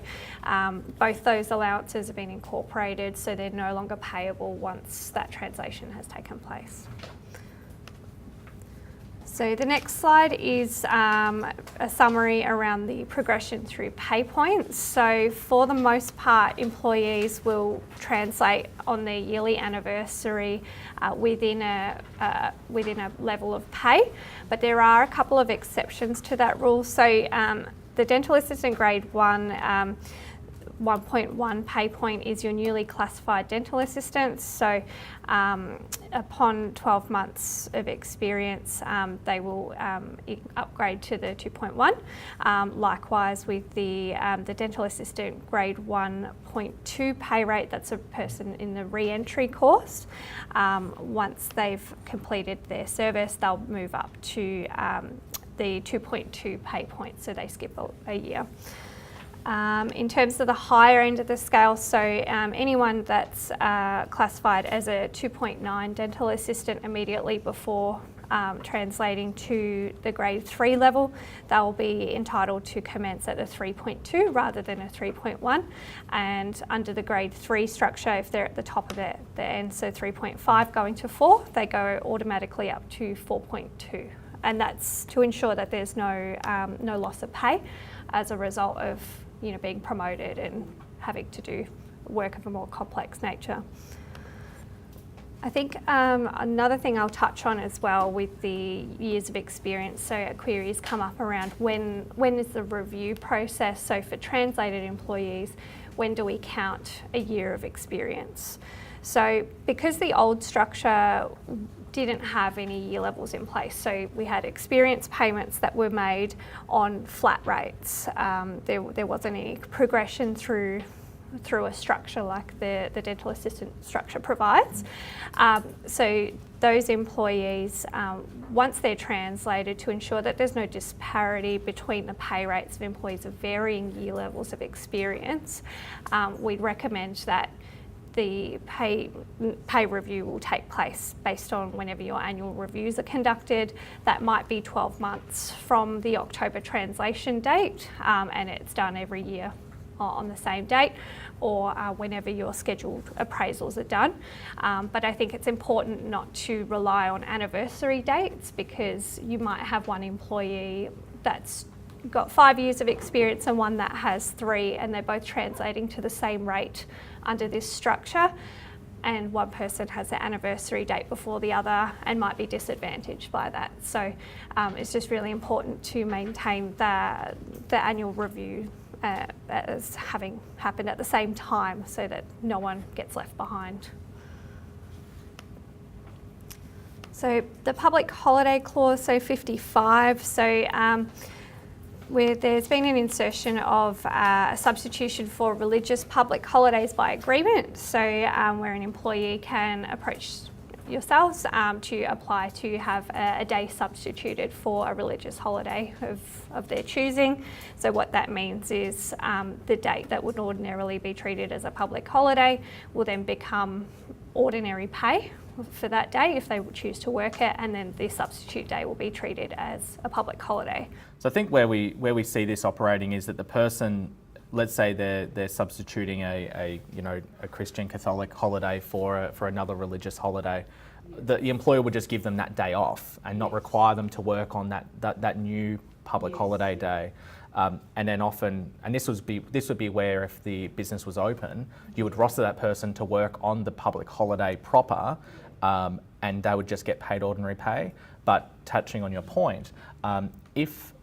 both those allowances have been incorporated, so they're no longer payable once that translation has taken place. So the next slide is a summary around the progression through pay points. So for the most part, employees will translate on their yearly anniversary within a level of pay, but there are a couple of exceptions to that rule. So the dental assistant grade 1 1.1 pay point is your newly classified dental assistant. So upon 12 months of experience, they will upgrade to the 2.1. Likewise with the dental assistant grade 1.2 pay rate, that's a person in the re-entry course. Once they've completed their service, they'll move up to the 2.2 pay point, so they skip a year. In terms of the higher end of the scale, so anyone that's classified as a 2.9 dental assistant immediately before translating to the grade 3 level, they'll be entitled to commence at a 3.2 rather than a 3.1. And under the grade 3 structure, if they're at the top of the end, so 3.5 going to 4, they go automatically up to 4.2. And that's to ensure that there's no loss of pay as a result of being promoted and having to do work of a more complex nature. I think another thing I'll touch on as well with the years of experience, so queries come up around when is the review process. So for translated employees, when do we count a year of experience? So because the old structure didn't have any year levels in place, so we had experience payments that were made on flat rates. There wasn't any progression through a structure like the dental assistant structure provides. So those employees, once they're translated, to ensure that there's no disparity between the pay rates of employees of varying year levels of experience, we recommend that the pay review will take place based on whenever your annual reviews are conducted. That might be 12 months from the October translation date, and it's done every year on the same date, or whenever your scheduled appraisals are done. But I think it's important not to rely on anniversary dates, because you might have one employee that's got 5 years of experience and one that has 3, and they're both translating to the same rate under this structure, and one person has the anniversary date before the other and might be disadvantaged by that. So it's just really important to maintain the annual review as having happened at the same time, so that no one gets left behind. So the public holiday clause, so 55, so where there's been an insertion of a substitution for religious public holidays by agreement, so where an employee can approach yourselves to apply to have a day substituted for a religious holiday of their choosing. So what that means is the date that would ordinarily be treated as a public holiday will then become ordinary pay for that day if they would choose to work it, and then the substitute day will be treated as a public holiday. So I think where we see this operating is that the person, let's say they're substituting a Christian Catholic holiday for another religious holiday. The employer would just give them that day off and not require them to work on that new public holiday day. And then often, and this would be where, if the business was open, you would roster that person to work on the public holiday proper, and they would just get paid ordinary pay. But touching on your point, if,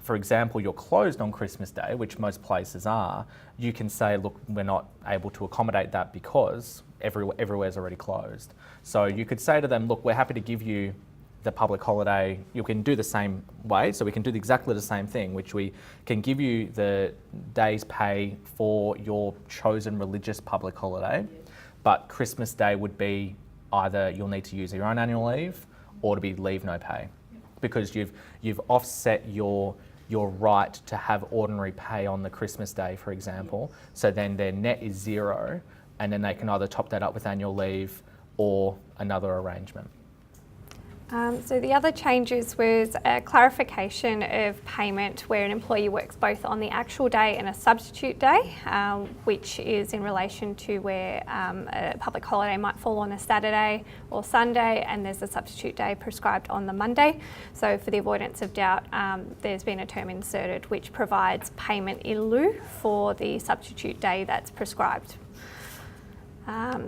for example, you're closed on Christmas Day, which most places are, you can say, look, we're not able to accommodate that because everywhere's already closed. So you could say to them, look, we're happy to give you the public holiday. You can do the same way, so we can do exactly the same thing, which we can give you the day's pay for your chosen religious public holiday, but Christmas Day would be either you'll need to use your own annual leave or to be leave no pay, because you've offset your right to have ordinary pay on the Christmas Day, for example. So then their net is 0, and then they can either top that up with annual leave or another arrangement. So the other changes was a clarification of payment where an employee works both on the actual day and a substitute day, which is in relation to where a public holiday might fall on a Saturday or Sunday, and there's a substitute day prescribed on the Monday. So for the avoidance of doubt, there's been a term inserted which provides payment in lieu for the substitute day that's prescribed.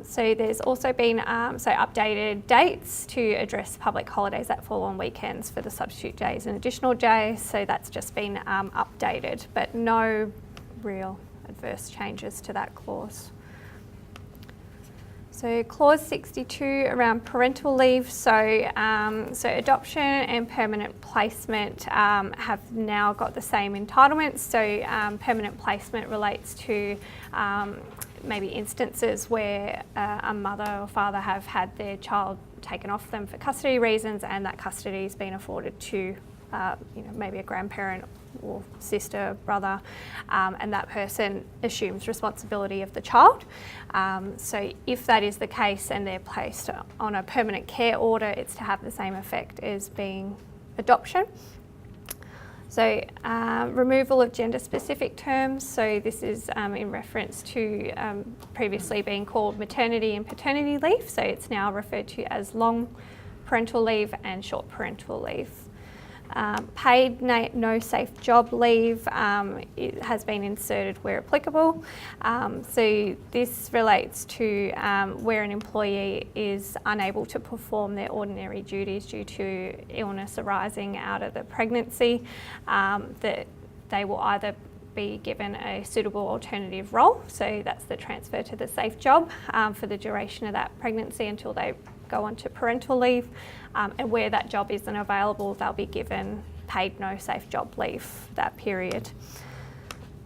So there's also been updated dates to address public holidays that fall on weekends for the substitute days and additional days. So that's just been updated, but no real adverse changes to that clause. So clause 62 around parental leave. So adoption and permanent placement have now got the same entitlements. So permanent placement relates to maybe instances where a mother or father have had their child taken off them for custody reasons, and that custody has been afforded to maybe a grandparent or sister, brother, and that person assumes responsibility of the child. So if that is the case and they're placed on a permanent care order, it's to have the same effect as being adoption. So removal of gender-specific terms. So this is in reference to previously being called maternity and paternity leave. So it's now referred to as long parental leave and short parental leave. Paid no safe job leave it has been inserted where applicable. So this relates to where an employee is unable to perform their ordinary duties due to illness arising out of the pregnancy, that they will either be given a suitable alternative role, so that's the transfer to the safe job for the duration of that pregnancy until they go on to parental leave, and where that job isn't available, they'll be given paid no safe job leave for that period.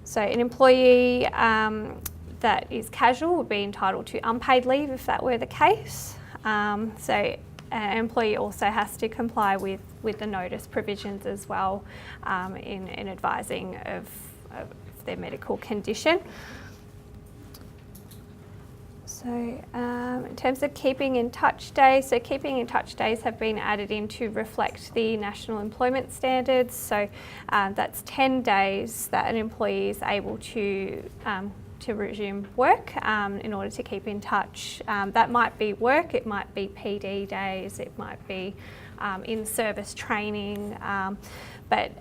So an employee that is casual would be entitled to unpaid leave if that were the case. So an employee also has to comply with the notice provisions as well in advising of their medical condition. So in terms of keeping in touch days, so keeping in touch days have been added in to reflect the National Employment Standards. So that's 10 days that an employee is able to resume work in order to keep in touch. That might be work, it might be PD days, it might be in-service training, but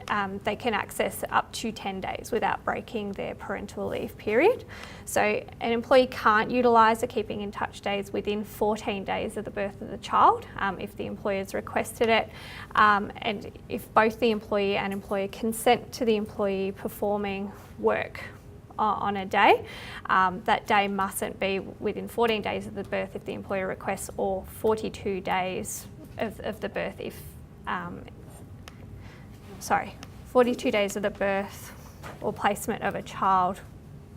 they can access up to 10 days without breaking their parental leave period. So an employee can't utilise the keeping in touch days within 14 days of the birth of the child if the employer's requested it, and if both the employee and employer consent to the employee performing work on a day, that day mustn't be within 14 days of the birth if the employer requests, or 42 days of the birth if 42 days of the birth or placement of a child,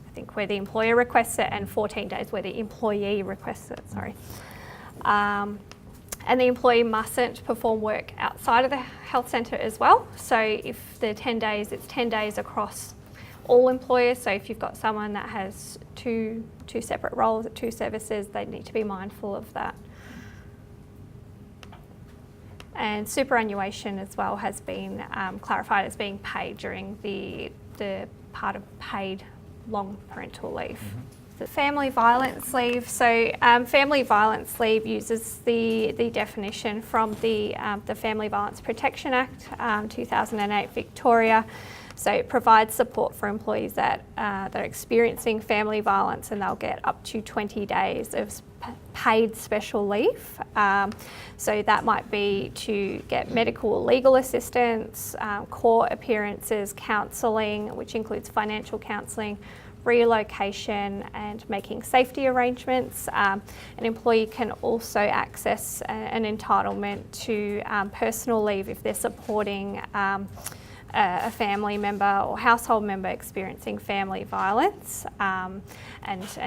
I think, where the employer requests it, and 14 days where the employee requests it, and the employee mustn't perform work outside of the health centre as well. So if the 10 days, it's 10 days across all employers. So if you've got someone that has two separate roles at two services, they need to be mindful of that. And superannuation as well has been clarified as being paid during the part of paid long parental leave. The family violence leave. So family violence leave uses the definition from the Family Violence Protection Act 2008 Victoria. So it provides support for employees that are experiencing family violence, and they'll get up to 20 days of paid special leave. So that might be to get medical or legal assistance, court appearances, counselling, which includes financial counselling, relocation and making safety arrangements. An employee can also access an entitlement to personal leave if they're supporting a family member or household member experiencing family violence, and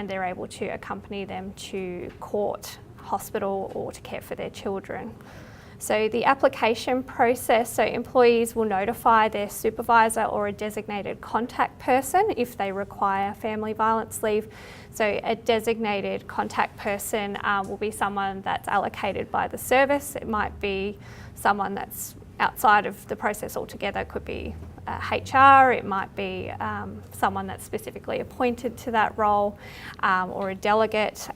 they're able to accompany them to court, hospital, or to care for their children. So the application process, so employees will notify their supervisor or a designated contact person if they require family violence leave. So a designated contact person will be someone that's allocated by the service. It might be someone that's outside of the process altogether. It could be HR, it might be someone that's specifically appointed to that role, or a delegate.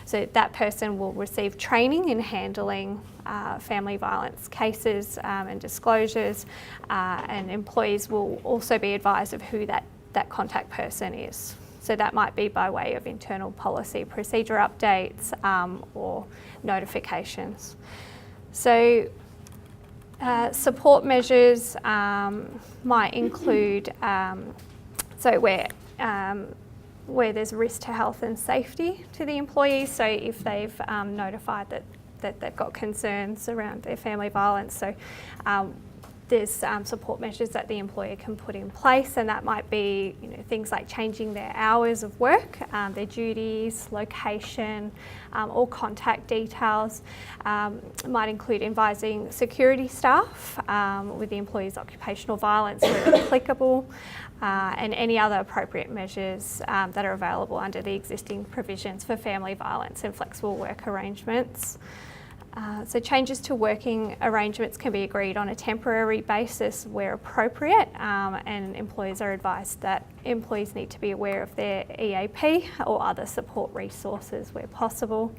So that person will receive training in handling family violence cases and disclosures, and employees will also be advised of who that contact person is. So that might be by way of internal policy procedure updates or notifications. So support measures might include, so where there's risk to health and safety to the employees. So if they've notified that they've got concerns around their family violence, so there's support measures that the employer can put in place, and that might be things like changing their hours of work, their duties, location, or contact details. It might include advising security staff with the employee's occupational violence where applicable, and any other appropriate measures that are available under the existing provisions for family violence and flexible work arrangements. So changes to working arrangements can be agreed on a temporary basis where appropriate, and employers are advised that employees need to be aware of their EAP or other support resources where possible.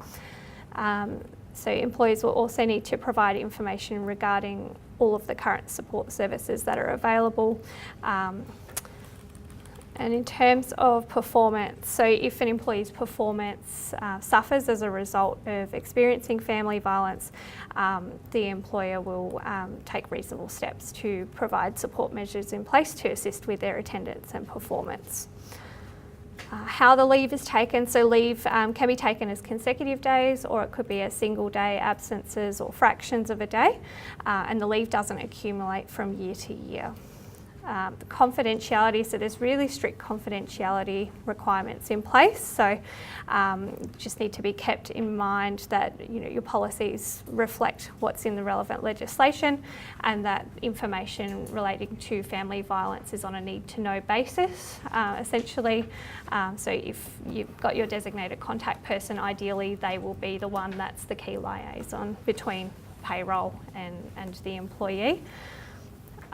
So employers will also need to provide information regarding all of the current support services that are available. And in terms of performance, so if an employee's performance suffers as a result of experiencing family violence, the employer will take reasonable steps to provide support measures in place to assist with their attendance and performance. How the leave is taken, so leave can be taken as consecutive days, or it could be as single day absences or fractions of a day, and the leave doesn't accumulate from year to year. The confidentiality, so there's really strict confidentiality requirements in place, so just need to be kept in mind that your policies reflect what's in the relevant legislation, and that information relating to family violence is on a need-to-know basis, essentially. So if you've got your designated contact person, ideally they will be the one that's the key liaison between payroll and the employee.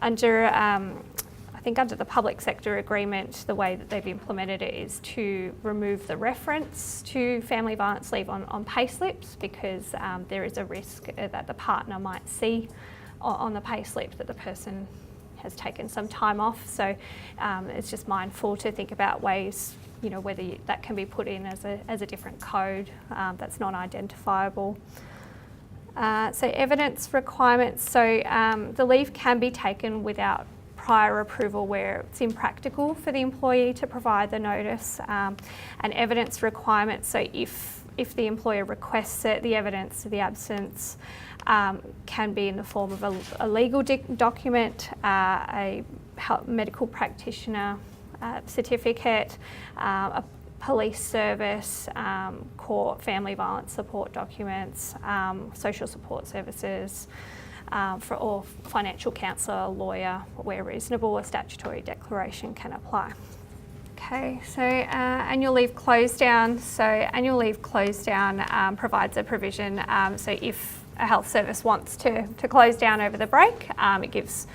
Under, I think under the public sector agreement, the way that they've implemented it is to remove the reference to family violence leave on pay slips, because there is a risk that the partner might see on the pay slip that the person has taken some time off. So it's just mindful to think about ways, whether that can be put in as a different code that's not identifiable. So evidence requirements, so the leave can be taken without prior approval where it's impractical for the employee to provide the notice, and evidence requirements, so if the employer requests it, the evidence of the absence can be in the form of a legal document, a medical practitioner certificate, a police service, court, family violence support documents, social support services, or financial counsellor, lawyer, where reasonable, a statutory declaration can apply. Okay, so annual leave close down. So annual leave close down provides a provision. So if a health service wants to close down over the break, it gives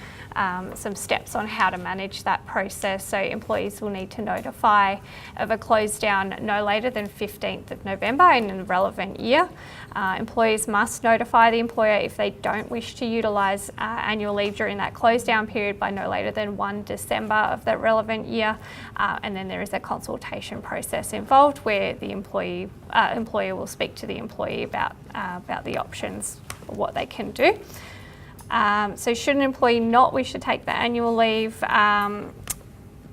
some steps on how to manage that process. So employees will need to notify of a close down no later than 15th of November in the relevant year. Employees must notify the employer if they don't wish to utilise annual leave during that close down period by no later than 1 December of that relevant year. And then there is a consultation process involved where the employer will speak to the employee about the options, what they can do. So should an employee not wish to take the annual leave,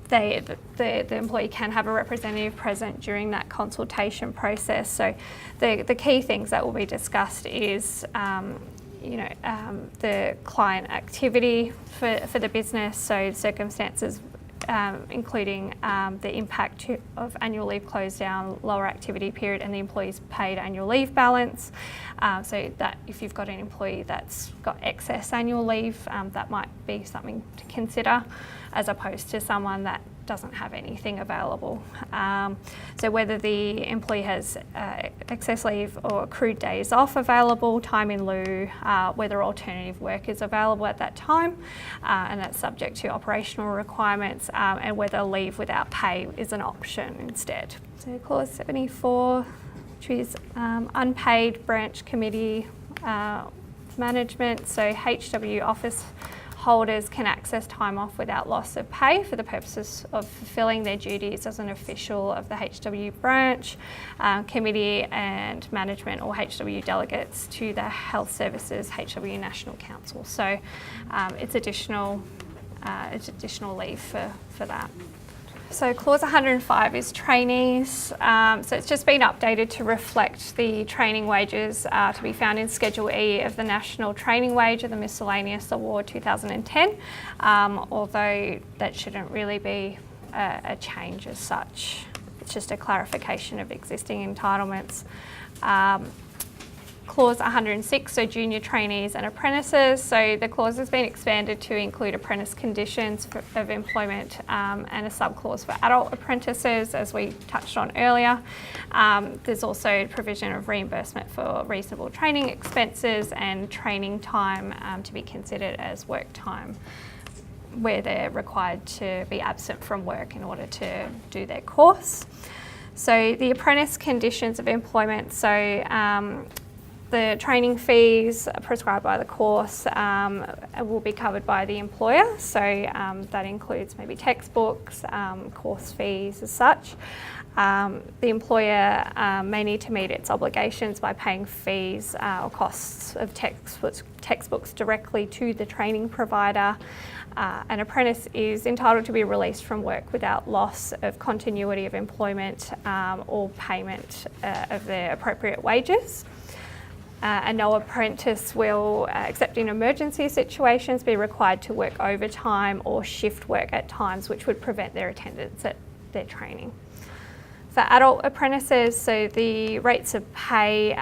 the employee can have a representative present during that consultation process. So the key things that will be discussed is the client activity for the business, so circumstances including the impact of annual leave close down, lower activity period, and the employee's paid annual leave balance. So that if you've got an employee that's got excess annual leave, that might be something to consider, as opposed to someone that doesn't have anything available. So whether the employee has excess leave or accrued days off available, time in lieu, whether alternative work is available at that time, and that's subject to operational requirements, and whether leave without pay is an option instead. So clause 74, which is unpaid branch committee management. So HW office holders can access time off without loss of pay for the purposes of fulfilling their duties as an official of the HW branch, committee and management, or HW delegates to the Health Services HW National Council. So it's additional leave for that. So clause 105 is trainees. So it's just been updated to reflect the training wages to be found in Schedule E of the National Training Wage of the Miscellaneous Award 2010, although that shouldn't really be a change as such. It's just a clarification of existing entitlements. Clause 106, so junior trainees and apprentices. So the clause has been expanded to include apprentice conditions of employment and a subclause for adult apprentices, as we touched on earlier. There's also provision of reimbursement for reasonable training expenses and training time to be considered as work time, where they're required to be absent from work in order to do their course. So the apprentice conditions of employment, so the training fees prescribed by the course will be covered by the employer, so that includes maybe textbooks, course fees as such. The employer may need to meet its obligations by paying fees or costs of textbooks directly to the training provider. An apprentice is entitled to be released from work without loss of continuity of employment or payment of their appropriate wages. And no apprentice will, except in emergency situations, be required to work overtime or shift work at times which would prevent their attendance at their training. For adult apprentices, so the rates of pay,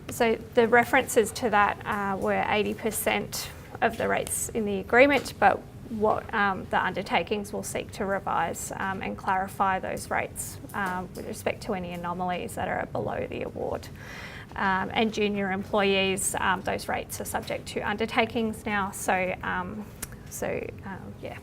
so the references to that were 80% of the rates in the agreement, but what the undertakings will seek to revise and clarify those rates with respect to any anomalies that are below the award. And junior employees, those rates are subject to undertakings now. So yeah.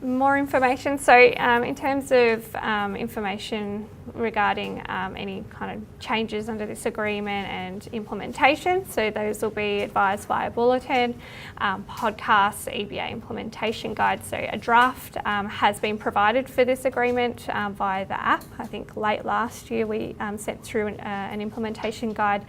More information. So in terms of information regarding any kind of changes under this agreement and implementation, so those will be advised via bulletin, podcasts, EBA implementation guide. So a draft has been provided for this agreement via the app. I think late last year we sent through an implementation guide.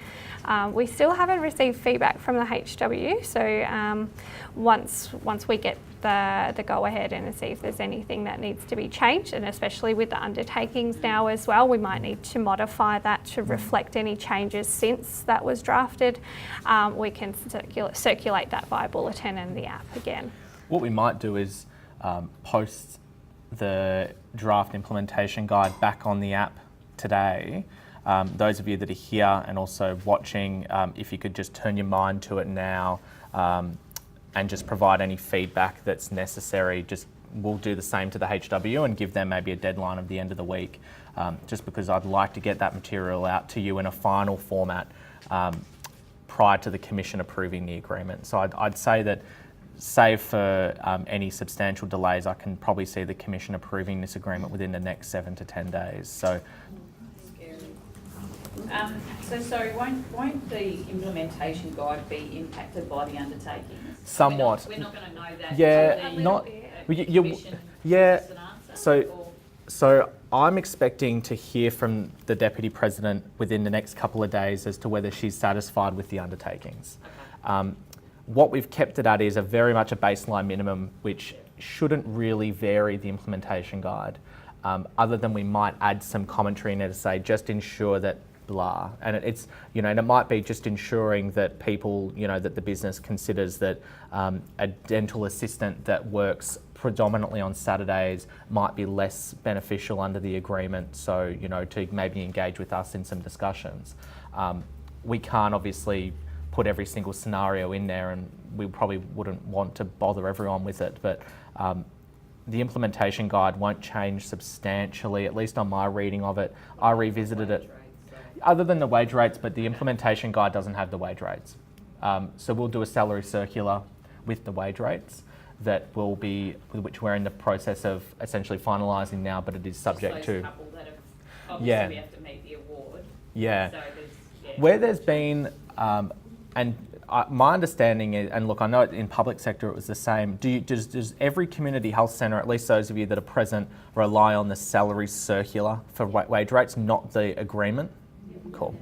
We still haven't received feedback from the HW, so once we get the go-ahead and see if there's anything that needs to be changed, and especially with the undertakings now as well, we might need to modify that to reflect any changes since that was drafted. We can circulate that via bulletin and the app again. What we might do is post the draft implementation guide back on the app today. Those of you that are here and also watching, if you could just turn your mind to it now and just provide any feedback that's necessary. We'll do the same to the HW and give them maybe a deadline of the end of the week, just because I'd like to get that material out to you in a final format prior to the Commission approving the agreement. So I'd say that, save for any substantial delays, I can probably see the Commission approving this agreement within the next 7 to 10 days. So. So sorry, won't the implementation guide be impacted by the undertakings? Somewhat. We're not going to know that. Yeah, not. Yeah. So I'm expecting to hear from the Deputy President within the next couple of days as to whether she's satisfied with the undertakings. Okay. What we've kept it at is very much a baseline minimum, which shouldn't really vary the implementation guide, other than we might add some commentary in there to say just ensure that blah, and it's, and it might be just ensuring that people, that the business considers that a dental assistant that works predominantly on Saturdays might be less beneficial under the agreement, so to maybe engage with us in some discussions. We can't obviously put every single scenario in there, and we probably wouldn't want to bother everyone with it, but the implementation guide won't change substantially, at least on my reading of it. I revisited it. Other than the wage rates, but the implementation guide doesn't have the wage rates. So we'll do a salary circular with the wage rates which we're in the process of essentially finalising now, but it is subject to. Couple that have, obviously we have to meet the award. Yeah. So where there's been, my understanding is, and look, I know in public sector it was the same. Does every community health centre, at least those of you that are present, rely on the salary circular for wage rates, not the agreement? Cool.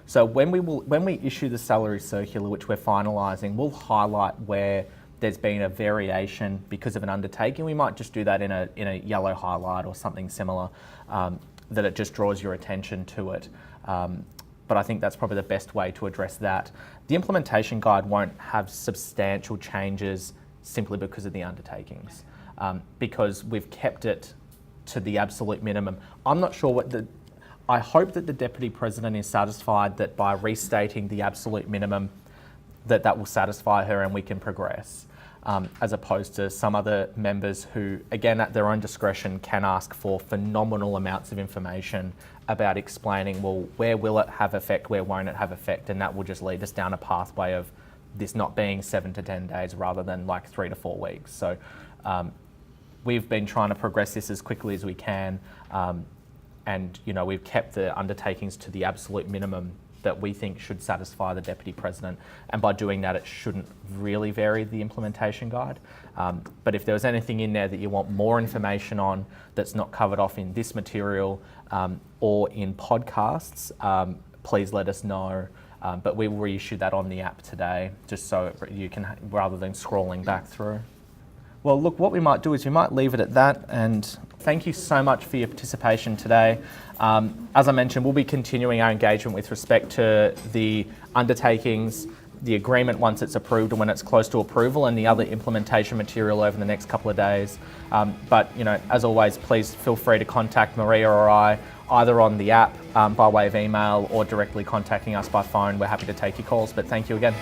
So when we issue the salary circular, which we're finalising, we'll highlight where there's been a variation because of an undertaking, we might just do that in a yellow highlight or something similar, that it just draws your attention to it. But I think that's probably the best way to address that. The implementation guide won't have substantial changes simply because of the undertakings, because we've kept it to the absolute minimum. I'm not sure I hope that the Deputy President is satisfied that by restating the absolute minimum, that will satisfy her and we can progress, as opposed to some other members who, again, at their own discretion, can ask for phenomenal amounts of information about explaining, well, where will it have effect, where won't it have effect, and that will just lead us down a pathway of this not being 7 to 10 days rather than like 3 to 4 weeks. So we've been trying to progress this as quickly as we can, and we've kept the undertakings to the absolute minimum that we think should satisfy the Deputy President, and by doing that it shouldn't really vary the implementation guide. But if there was anything in there that you want more information on that's not covered off in this material or in podcasts, please let us know. But we will reissue that on the app today, just so you can, rather than scrolling back through. Well, look, what we might do is we might leave it at that, and thank you so much for your participation today. As I mentioned, we'll be continuing our engagement with respect to the undertakings, the agreement once it's approved and when it's close to approval, and the other implementation material over the next couple of days. But as always, please feel free to contact Maria or I, either on the app by way of email or directly contacting us by phone. We're happy to take your calls, but thank you again.